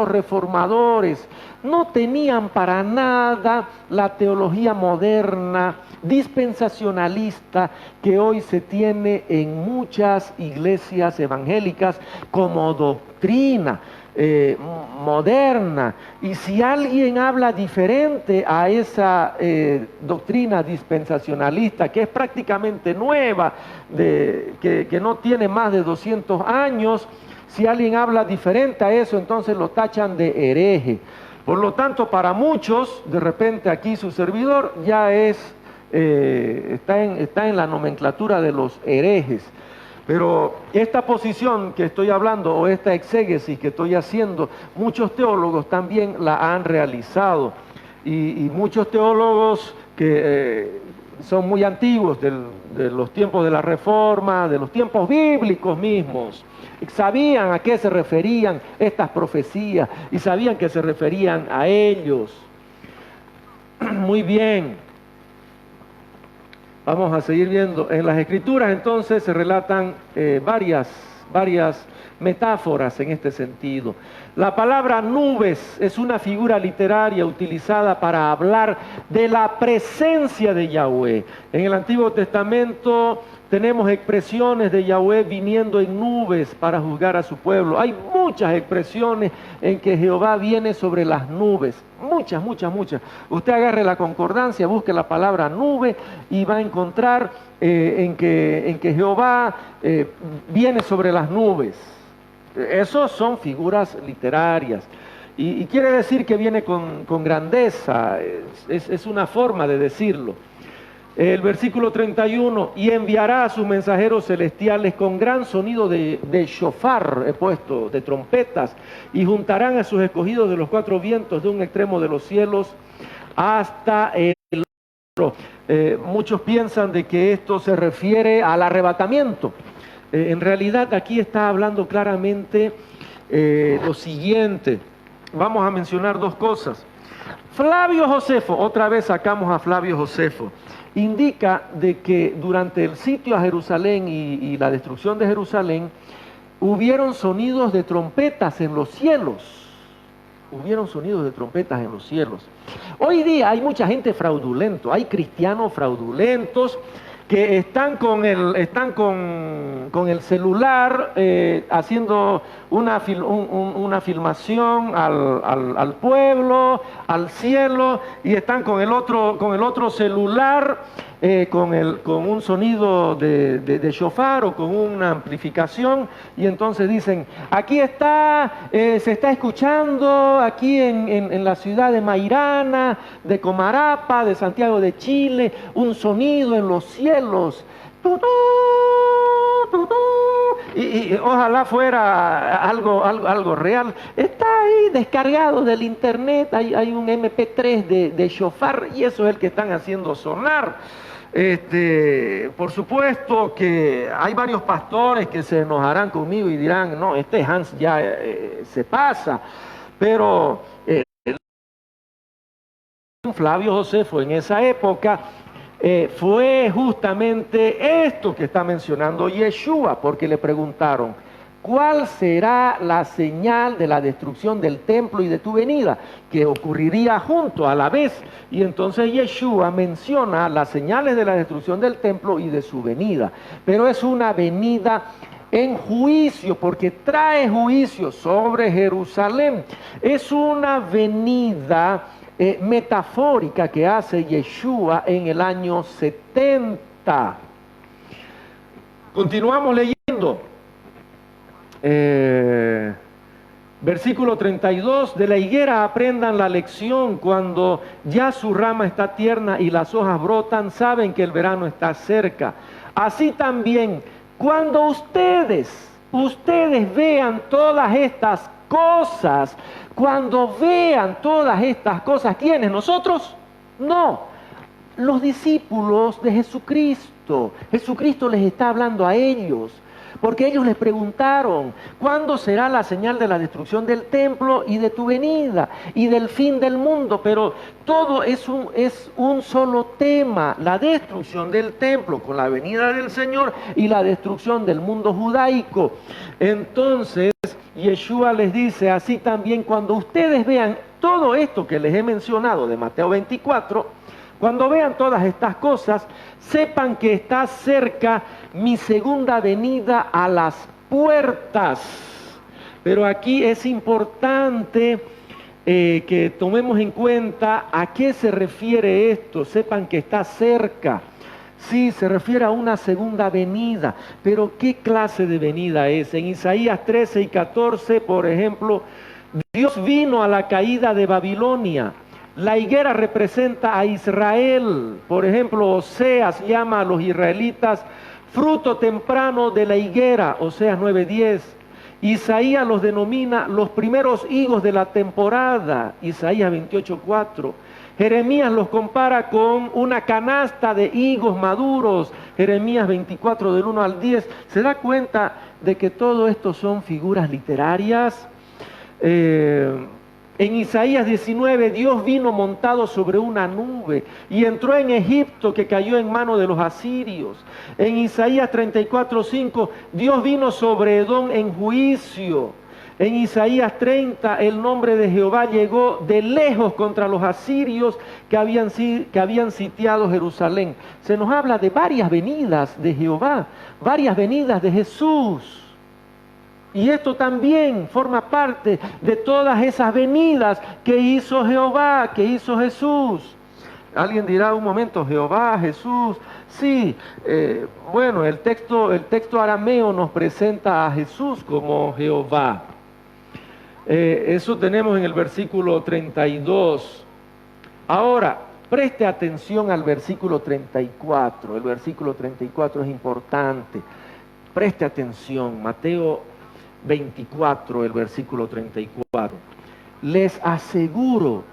reformadores no tenían para nada la teología moderna, dispensacionalista, que hoy se tiene en muchas iglesias evangélicas como doctrina moderna. Y si alguien habla diferente a esa doctrina dispensacionalista, que es prácticamente nueva, que no tiene más de 200 años, si alguien habla diferente a eso, entonces lo tachan de hereje. Por lo tanto, para muchos, de repente aquí su servidor ya está en la nomenclatura de los herejes. Pero esta posición que estoy hablando, o esta exégesis que estoy haciendo, muchos teólogos también la han realizado. Y muchos teólogos que son muy antiguos, de los tiempos de la Reforma, de los tiempos bíblicos mismos, sabían a qué se referían estas profecías y sabían que se referían a ellos. Muy bien. Vamos a seguir viendo. En las Escrituras entonces se relatan varias metáforas en este sentido. La palabra nubes es una figura literaria utilizada para hablar de la presencia de Yahweh. En el Antiguo Testamento tenemos expresiones de Yahweh viniendo en nubes para juzgar a su pueblo. Hay muchas expresiones en que Jehová viene sobre las nubes. Muchas. Usted agarre la concordancia, busque la palabra nube y va a encontrar en que Jehová viene sobre las nubes. Esos son figuras literarias. Y quiere decir que viene con grandeza, es una forma de decirlo. El versículo 31, y enviará a sus mensajeros celestiales con gran sonido de shofar, he puesto, de trompetas, y juntarán a sus escogidos de los cuatro vientos de un extremo de los cielos hasta el otro. Muchos piensan de que esto se refiere al arrebatamiento. En realidad aquí está hablando claramente lo siguiente. Vamos a mencionar dos cosas. Flavio Josefo, otra vez sacamos a Flavio Josefo, indica de que durante el sitio a Jerusalén y la destrucción de Jerusalén, hubieron sonidos de trompetas en los cielos. Hubieron sonidos de trompetas en los cielos. Hoy día hay mucha gente fraudulenta, hay cristianos fraudulentos que están con el celular haciendo una filmación al pueblo, al cielo, y están con el otro celular con un sonido de shofar o con una amplificación, y entonces dicen, aquí está, se está escuchando aquí en la ciudad de Mairana, de Comarapa, de Santiago de Chile, un sonido en los cielos. Y ojalá fuera algo real. Está ahí descargado del internet, hay un MP3 de shofar, y eso es el que están haciendo sonar. Por supuesto que hay varios pastores que se enojarán conmigo y dirán, no, este Hans ya se pasa, pero Flavio Josefo en esa época fue justamente esto que está mencionando Yeshua, porque le preguntaron, ¿cuál será la señal de la destrucción del templo y de tu venida? Que ocurriría junto a la vez. Y entonces Yeshua menciona las señales de la destrucción del templo y de su venida. Pero es una venida en juicio, porque trae juicio sobre Jerusalén. Es una venida metafórica que hace Yeshua en el año 70. Continuamos leyendo. Versículo 32, de la higuera aprendan la lección, cuando ya su rama está tierna y las hojas brotan, saben que el verano está cerca. Así también, cuando ustedes vean todas estas cosas, cuando vean todas estas cosas, ¿quiénes? ¿Nosotros? No, los discípulos de Jesucristo. Jesucristo les está hablando a ellos. Porque ellos les preguntaron, ¿cuándo será la señal de la destrucción del templo y de tu venida y del fin del mundo? Pero todo es un solo tema, la destrucción del templo con la venida del Señor y la destrucción del mundo judaico. Entonces, Yeshua les dice, así también cuando ustedes vean todo esto que les he mencionado de Mateo 24, cuando vean todas estas cosas, sepan que está cerca mi segunda venida a las puertas. Pero aquí es importante que tomemos en cuenta a qué se refiere esto. Sepan que está cerca. Sí, se refiere a una segunda venida. Pero ¿qué clase de venida es? En Isaías 13 y 14, por ejemplo, Dios vino a la caída de Babilonia. La higuera representa a Israel. Por ejemplo, Oseas llama a los israelitas fruto temprano de la higuera, Oseas 9:10. Isaías los denomina los primeros higos de la temporada, Isaías 28:4. Jeremías los compara con una canasta de higos maduros, Jeremías 24 del 1 al 10. ¿Se da cuenta de que todo esto son figuras literarias? En Isaías 19, Dios vino montado sobre una nube y entró en Egipto, que cayó en manos de los asirios. En Isaías 34:5, Dios vino sobre Edom en juicio. En Isaías 30, el nombre de Jehová llegó de lejos contra los asirios que habían sitiado Jerusalén. Se nos habla de varias venidas de Jehová, varias venidas de Jesús. Y esto también forma parte de todas esas venidas que hizo Jehová, que hizo Jesús. Alguien dirá un momento, Jehová, Jesús. Sí, bueno, el texto arameo nos presenta a Jesús como Jehová. Eso tenemos en el versículo 32. Ahora, Preste atención al versículo 34. El versículo 34 es importante. Preste atención. Mateo 24, el versículo 34. Les aseguro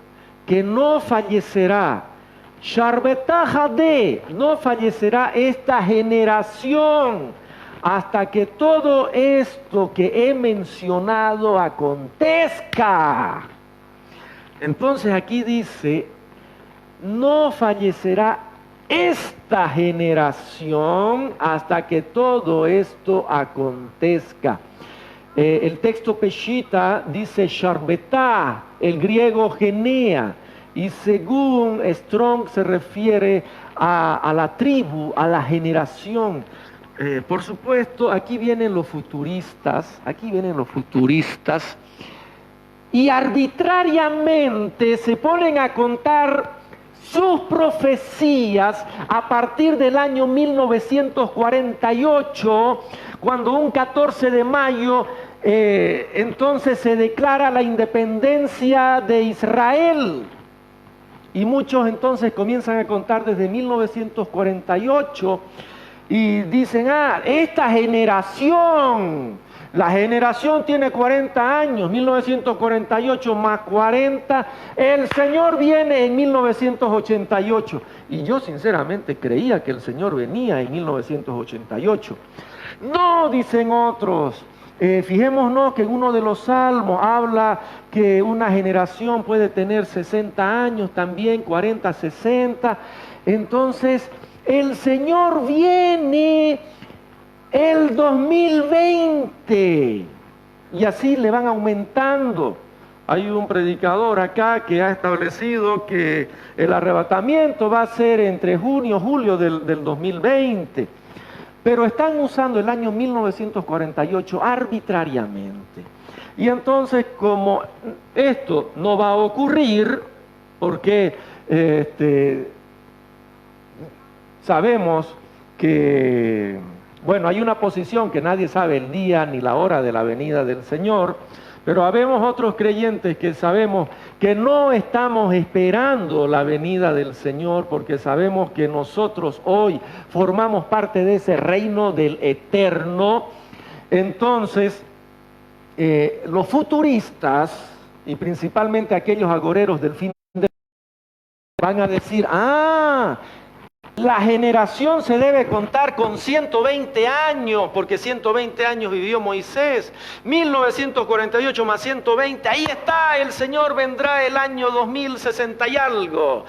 que no fallecerá, no fallecerá esta generación hasta que todo esto que he mencionado acontezca. Entonces aquí dice, no fallecerá esta generación hasta que todo esto acontezca. El texto Peshitta dice Sharbetá, el griego genea, y según Strong se refiere a la tribu, a la generación. Por supuesto, aquí vienen los futuristas, y arbitrariamente se ponen a contar sus profecías a partir del año 1948, cuando un 14 de mayo entonces se declara la independencia de Israel. Y muchos entonces comienzan a contar desde 1948 y dicen, esta generación, la generación tiene 40 años, 1948 más 40, el Señor viene en 1988. Y yo sinceramente creía que el Señor venía en 1988. No, dicen otros. Fijémonos que en uno de los salmos habla que una generación puede tener 60 años también, 40, 60. Entonces, el Señor viene el 2020 y así le van aumentando. Hay un predicador acá que ha establecido que el arrebatamiento va a ser entre junio y julio del 2020. Pero están usando el año 1948 arbitrariamente. Y entonces, como esto no va a ocurrir, porque sabemos que, bueno, hay una posición que nadie sabe el día ni la hora de la venida del Señor, pero habemos otros creyentes que sabemos que no estamos esperando la venida del Señor porque sabemos que nosotros hoy formamos parte de ese reino del eterno. Entonces, los futuristas y principalmente aquellos agoreros del fin de van a decir, la generación se debe contar con 120 años, porque 120 años vivió Moisés. 1948 más 120, ahí está, el Señor vendrá el año 2060 y algo.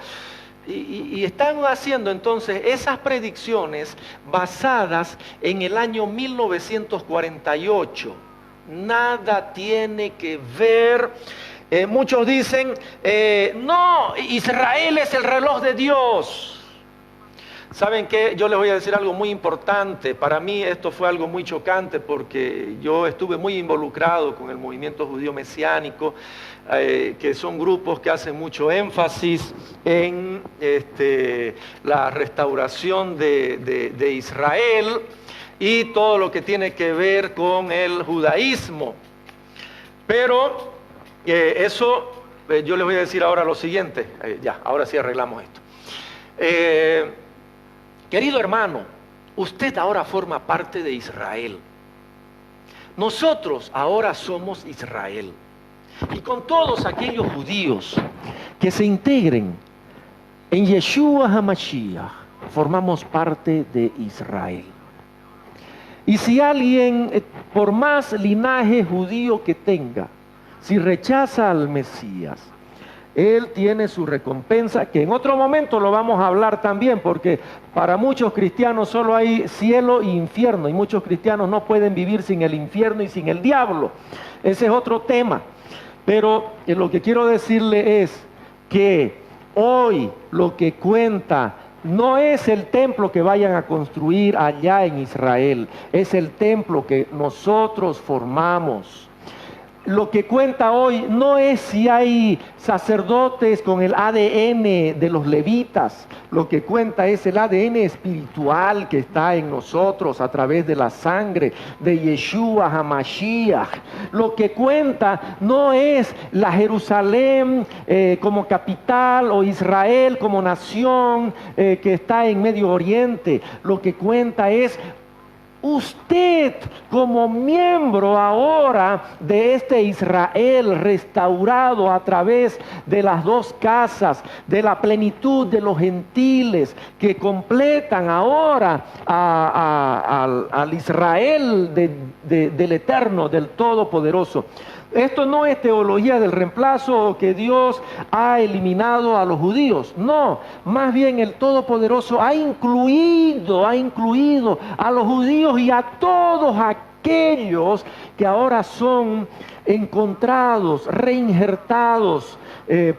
Y están haciendo entonces esas predicciones basadas en el año 1948. Nada tiene que ver. Muchos dicen, no, Israel es el reloj de Dios. ¿Saben qué? Yo les voy a decir algo muy importante. Para mí esto fue algo muy chocante porque yo estuve muy involucrado con el movimiento judío mesiánico, que son grupos que hacen mucho énfasis en la restauración de Israel y todo lo que tiene que ver con el judaísmo. Pero eso, yo les voy a decir ahora lo siguiente. Ahora sí arreglamos esto. Querido hermano, usted ahora forma parte de Israel. Nosotros ahora somos Israel. Y con todos aquellos judíos que se integren en Yeshua HaMashiach, formamos parte de Israel. Y si alguien, por más linaje judío que tenga, si rechaza al Mesías, él tiene su recompensa, que en otro momento lo vamos a hablar también, porque para muchos cristianos solo hay cielo e infierno, y muchos cristianos no pueden vivir sin el infierno y sin el diablo. Ese es otro tema. Pero lo que quiero decirle es que hoy lo que cuenta no es el templo que vayan a construir allá en Israel, es el templo que nosotros formamos. lo que cuenta hoy no es si hay sacerdotes con el ADN de los levitas. Lo que cuenta es el ADN espiritual que está en nosotros a través de la sangre de Yeshua HaMashiach. Lo que cuenta no es la Jerusalén como capital o Israel como nación que está en Medio Oriente. Lo que cuenta es usted como miembro ahora de este Israel restaurado a través de las dos casas, de la plenitud de los gentiles que completan ahora al Israel del Eterno, del Todopoderoso. Esto no es teología del reemplazo que Dios ha eliminado a los judíos. No, más bien el Todopoderoso ha incluido a los judíos y a todos aquellos que ahora son encontrados, reinjertados,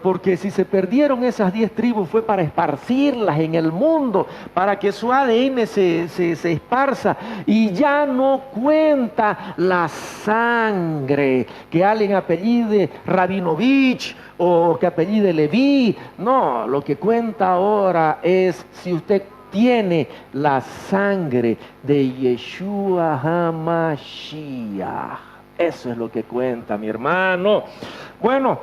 porque si se perdieron esas 10 tribus fue para esparcirlas en el mundo, para que su ADN se esparza y ya no cuenta la sangre que alguien apellide Rabinovich o que apellide Leví. No, lo que cuenta ahora es si usted tiene la sangre de Yeshua HaMashiach. Eso es lo que cuenta, mi hermano. Bueno,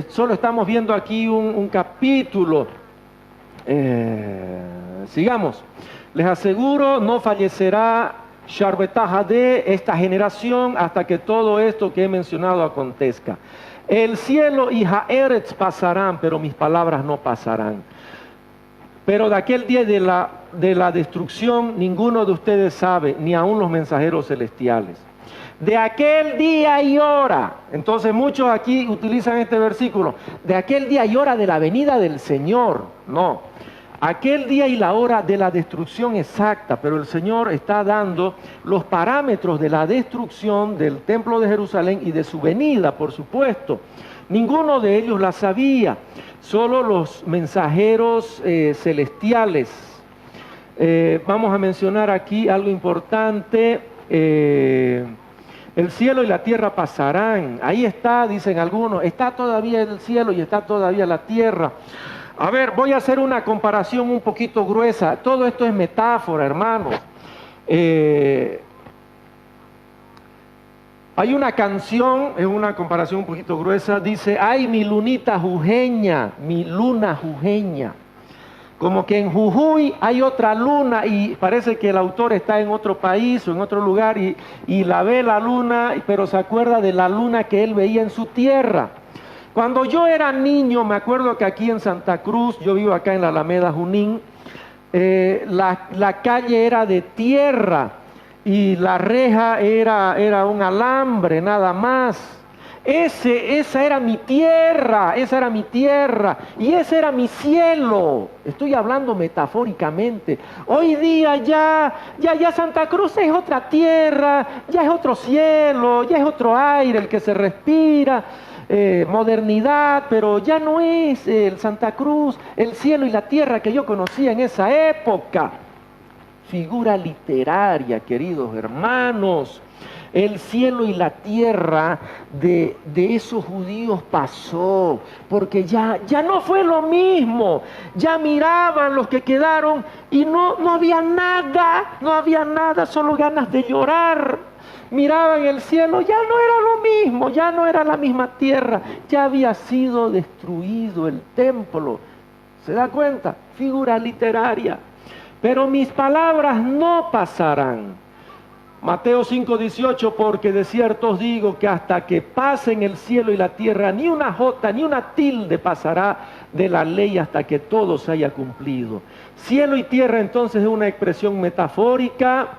solo estamos viendo aquí un capítulo. Sigamos. Les aseguro, no fallecerá Sharbetah de esta generación hasta que todo esto que he mencionado acontezca. El cielo y Haaretz pasarán, pero mis palabras no pasarán. Pero de aquel día de la destrucción ninguno de ustedes sabe, ni aun los mensajeros celestiales. De aquel día y hora, entonces muchos aquí utilizan este versículo, de aquel día y hora de la venida del Señor. No, aquel día y la hora de la destrucción exacta, pero el Señor está dando los parámetros de la destrucción del templo de Jerusalén y de su venida, por supuesto. Ninguno de ellos la sabía, solo los mensajeros celestiales. Vamos a mencionar aquí algo importante. El cielo y la tierra pasarán. Ahí está, dicen algunos, está todavía el cielo y está todavía la tierra. A ver, voy a hacer una comparación un poquito gruesa. Todo esto es metáfora, hermanos. Hay una canción, es una comparación un poquito gruesa, dice, ay, mi lunita jujeña, mi luna jujeña. Como que en Jujuy hay otra luna y parece que el autor está en otro país o en otro lugar y la ve la luna, pero se acuerda de la luna que él veía en su tierra. Cuando yo era niño, me acuerdo que aquí en Santa Cruz, yo vivo acá en la Alameda Junín, la calle era de tierra y la reja era un alambre nada más. Esa era mi tierra y ese era mi cielo. Estoy hablando metafóricamente. Hoy día ya Santa Cruz es otra tierra, ya es otro cielo, ya es otro aire el que se respira, modernidad, pero ya no es el Santa Cruz, el cielo y la tierra que yo conocía en esa época. Figura literaria, queridos hermanos. El cielo y la tierra de esos judíos pasó, porque ya no fue lo mismo. Ya miraban los que quedaron y no había nada, solo ganas de llorar. Miraban el cielo, ya no era lo mismo, ya no era la misma tierra, ya había sido destruido el templo. ¿Se da cuenta? Figura literaria. Pero mis palabras no pasarán. Mateo 5:18, porque de cierto os digo que hasta que pasen el cielo y la tierra, ni una jota, ni una tilde pasará de la ley hasta que todo se haya cumplido. Cielo y tierra entonces es una expresión metafórica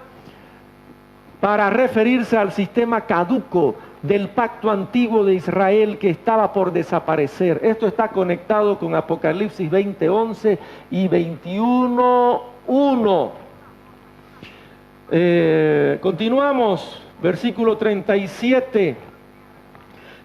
para referirse al sistema caduco del pacto antiguo de Israel que estaba por desaparecer. Esto está conectado con Apocalipsis 20:11 y 21:1. Continuamos, versículo 37.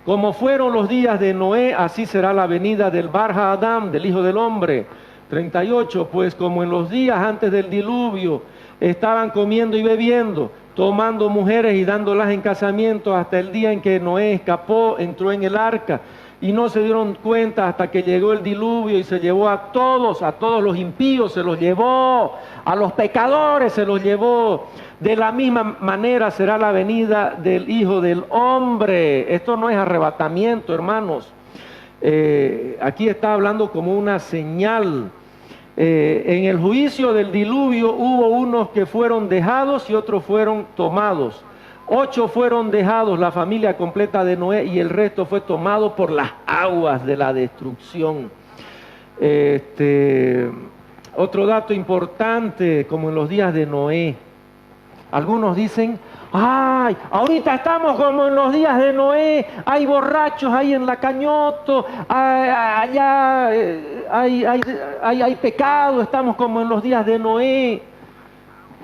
Como fueron los días de Noé, así será la venida del Bar Hadam, del Hijo del Hombre. 38, pues como en los días antes del diluvio estaban comiendo y bebiendo, tomando mujeres y dándolas en casamiento hasta el día en que Noé escapó, entró en el arca. Y no se dieron cuenta hasta que llegó el diluvio y se llevó a todos los impíos se los llevó, a los pecadores se los llevó. De la misma manera será la venida del Hijo del Hombre. Esto no es arrebatamiento, hermanos. Aquí está hablando como una señal. En el juicio del diluvio hubo unos que fueron dejados y otros fueron tomados. 8 fueron dejados, la familia completa de Noé, y el resto fue tomado por las aguas de la destrucción. Otro dato importante, como en los días de Noé. Algunos dicen, ¡ay! Ahorita estamos como en los días de Noé, hay borrachos ahí en la Cañoto, allá hay pecado, estamos como en los días de Noé.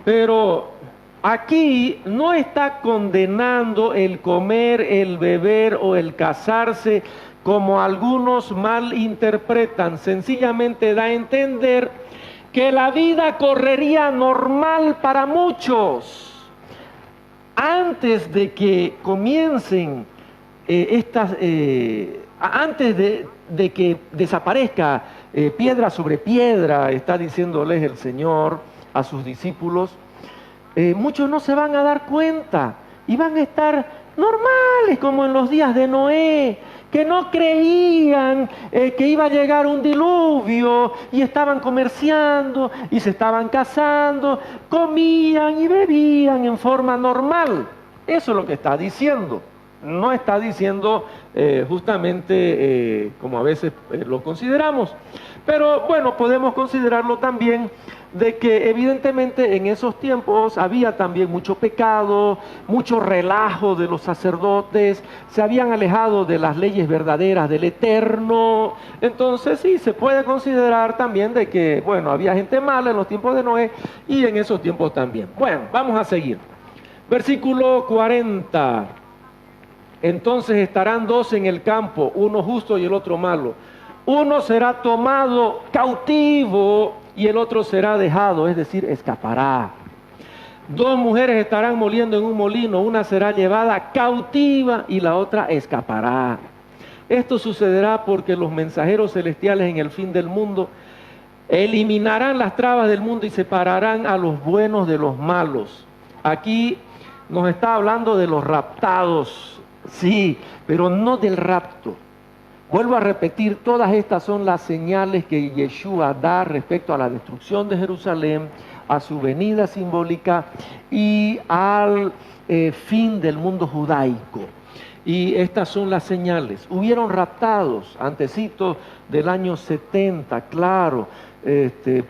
Pero aquí no está condenando el comer, el beber o el casarse como algunos malinterpretan. Sencillamente da a entender que la vida correría normal para muchos. Antes de que comiencen antes de que desaparezca piedra sobre piedra, está diciéndoles el Señor a sus discípulos, muchos no se van a dar cuenta y van a estar normales como en los días de Noé, que no creían que iba a llegar un diluvio y estaban comerciando y se estaban casando, comían y bebían en forma normal. Eso es lo que está diciendo. No está diciendo justamente como a veces lo consideramos. Pero bueno, podemos considerarlo también de que evidentemente en esos tiempos había también mucho pecado, mucho relajo de los sacerdotes, se habían alejado de las leyes verdaderas del Eterno. Entonces sí, se puede considerar también de que, bueno, había gente mala en los tiempos de Noé y en esos tiempos también. Bueno, vamos a seguir. Versículo 40. Entonces estarán 2 en el campo, uno justo y el otro malo. Uno será tomado cautivo y el otro será dejado, es decir, escapará. 2 mujeres estarán moliendo en un molino, una será llevada cautiva y la otra escapará. Esto sucederá porque los mensajeros celestiales en el fin del mundo eliminarán las trabas del mundo y separarán a los buenos de los malos. Aquí nos está hablando de los raptados, sí, pero no del rapto. Vuelvo a repetir, todas estas son las señales que Yeshua da respecto a la destrucción de Jerusalén, a su venida simbólica y al fin del mundo judaico. Y estas son las señales. Hubieron raptados antecitos del año 70, claro,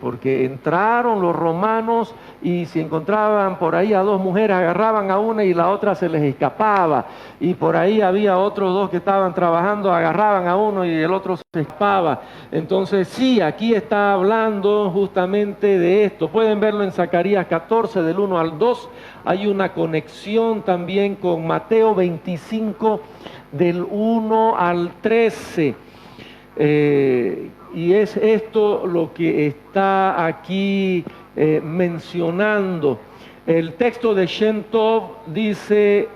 porque entraron los romanos y si encontraban por ahí a 2 mujeres, agarraban a una y la otra se les escapaba. Y por ahí había otros 2 que estaban trabajando, agarraban a uno y el otro se escapaba. Entonces sí, aquí está hablando justamente de esto. Pueden verlo en Zacarías 14, del 1 al 2. Hay una conexión también con Mateo 25, del 1 al 13. Y es esto lo que está aquí mencionando. El texto de Shem Tov dice,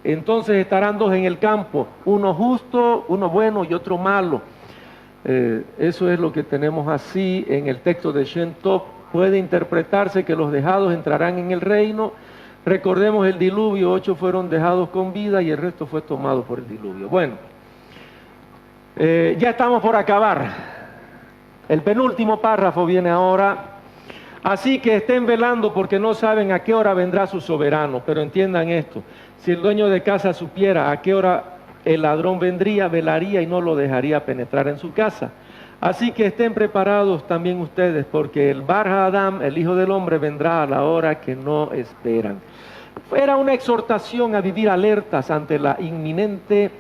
entonces estarán 2 en el campo, uno justo, uno bueno y otro malo. Eso es lo que tenemos así en el texto de Shem Tov. Puede interpretarse que los dejados entrarán en el reino. Recordemos el diluvio, 8 fueron dejados con vida y el resto fue tomado por el diluvio. Bueno, ya estamos por acabar. El penúltimo párrafo viene ahora. Así que estén velando porque no saben a qué hora vendrá su soberano. Pero entiendan esto, si el dueño de casa supiera a qué hora el ladrón vendría, velaría y no lo dejaría penetrar en su casa. Así que estén preparados también ustedes, porque el Bar Hadam, el Hijo del Hombre, vendrá a la hora que no esperan. Era una exhortación a vivir alertas ante la inminente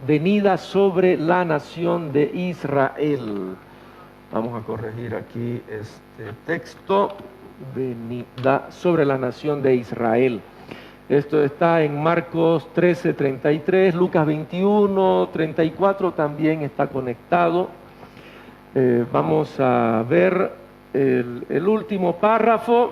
venida sobre la nación de Israel. Vamos a corregir aquí este texto, venida sobre la nación de Israel. Esto está en Marcos 13:33, Lucas 21:34 también está conectado. Vamos a ver el último párrafo,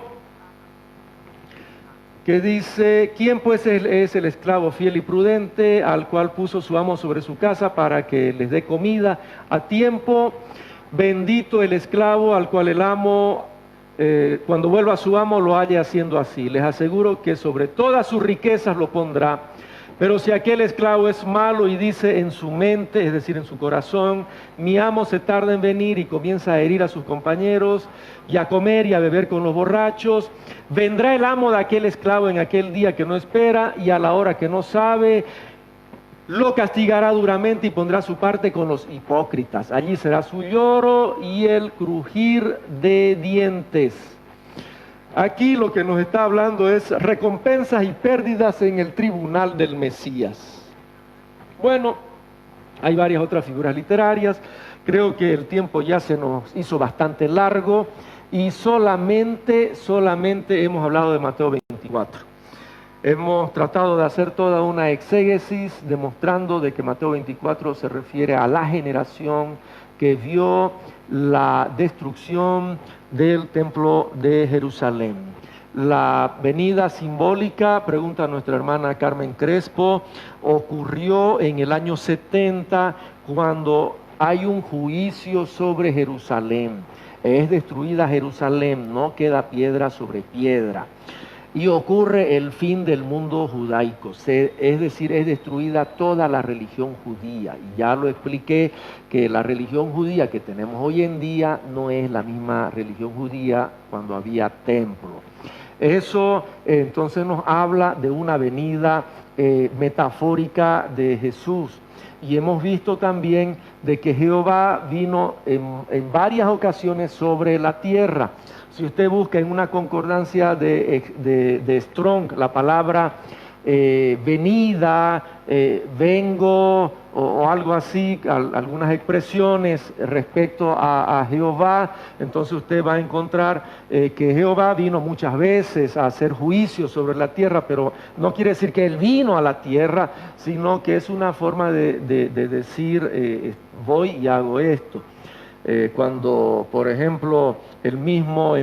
que dice: ¿Quién pues es el esclavo fiel y prudente al cual puso su amo sobre su casa para que les dé comida a tiempo? Bendito el esclavo al cual el amo, cuando vuelva a su amo, lo halle haciendo así. Les aseguro que sobre todas sus riquezas lo pondrá. Pero si aquel esclavo es malo y dice en su mente, es decir, en su corazón: mi amo se tarda en venir, y comienza a herir a sus compañeros y a comer y a beber con los borrachos, vendrá el amo de aquel esclavo en aquel día que no espera y a la hora que no sabe, lo castigará duramente y pondrá su parte con los hipócritas. Allí será su lloro y el crujir de dientes. Aquí lo que nos está hablando es recompensas y pérdidas en el tribunal del Mesías. Bueno, hay varias otras figuras literarias. Creo que el tiempo ya se nos hizo bastante largo y solamente hemos hablado de Mateo 24. Hemos tratado de hacer toda una exégesis demostrando de que Mateo 24 se refiere a la generación que vio la destrucción del templo de Jerusalén. La venida simbólica, pregunta nuestra hermana Carmen Crespo, ocurrió en el año 70, cuando hay un juicio sobre Jerusalén. Es destruida Jerusalén, no queda piedra sobre piedra. Y ocurre el fin del mundo judaico, es decir, es destruida toda la religión judía. Y ya lo expliqué, que la religión judía que tenemos hoy en día no es la misma religión judía cuando había templo. Eso entonces nos habla de una venida metafórica de Jesús. Y hemos visto también de que Jehová vino en varias ocasiones sobre la tierra. Si usted busca en una concordancia de Strong la palabra venida, vengo o algo así, algunas expresiones respecto a Jehová, entonces usted va a encontrar que Jehová vino muchas veces a hacer juicio sobre la tierra, pero no quiere decir que Él vino a la tierra, sino que es una forma de decir voy y hago esto. Cuando, por ejemplo, el mismo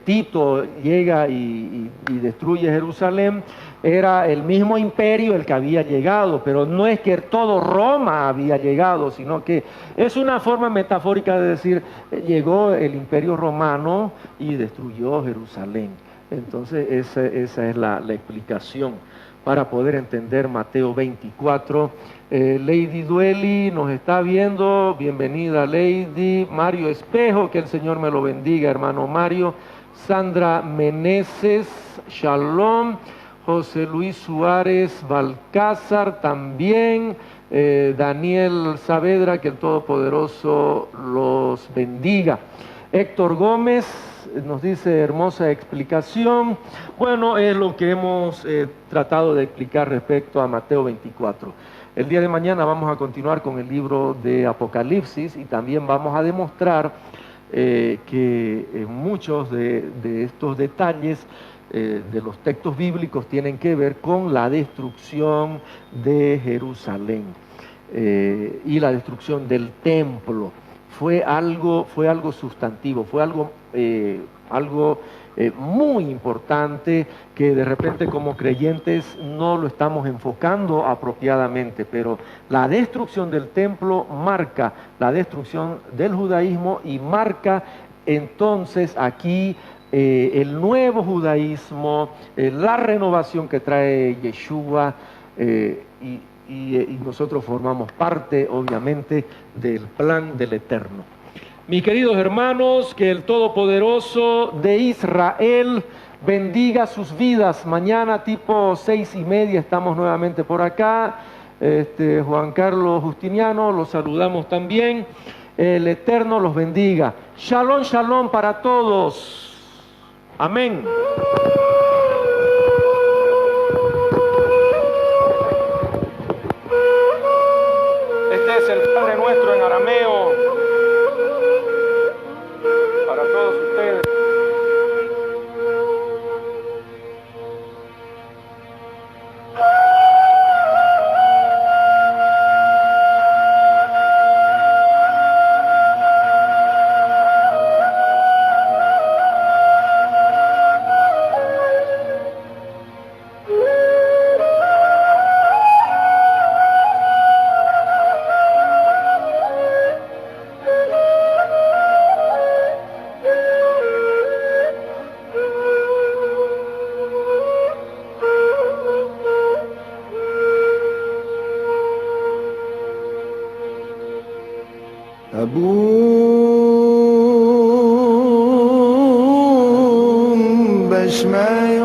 Tito llega y destruye Jerusalén, era el mismo imperio el que había llegado, pero no es que todo Roma había llegado, sino que es una forma metafórica de decir, llegó el imperio romano y destruyó Jerusalén. Entonces esa es la explicación para poder entender Mateo 24. Lady Dueli nos está viendo, bienvenida Lady. Mario Espejo, que el Señor me lo bendiga, hermano Mario. Sandra Meneses, Shalom. José Luis Suárez Balcázar también. Daniel Saavedra, que el Todopoderoso los bendiga. Héctor Gómez nos dice: hermosa explicación. Bueno, es lo que hemos tratado de explicar respecto a Mateo 24. El día de mañana vamos a continuar con el libro de Apocalipsis y también vamos a demostrar que muchos de estos detalles de los textos bíblicos tienen que ver con la destrucción de Jerusalén y la destrucción del templo. Fue algo sustantivo, fue algo muy importante que de repente como creyentes no lo estamos enfocando apropiadamente, pero la destrucción del templo marca la destrucción del judaísmo y marca entonces aquí el nuevo judaísmo, la renovación que trae Yeshua y nosotros formamos parte obviamente del plan del Eterno. Mis queridos hermanos, que el Todopoderoso de Israel bendiga sus vidas. Mañana tipo 6:30 estamos nuevamente por acá. Juan Carlos Justiniano, los saludamos también. El Eterno los bendiga. Shalom, shalom para todos. Amén. Este es el Padre Nuestro en arameo. Para todos ustedes. Yishmael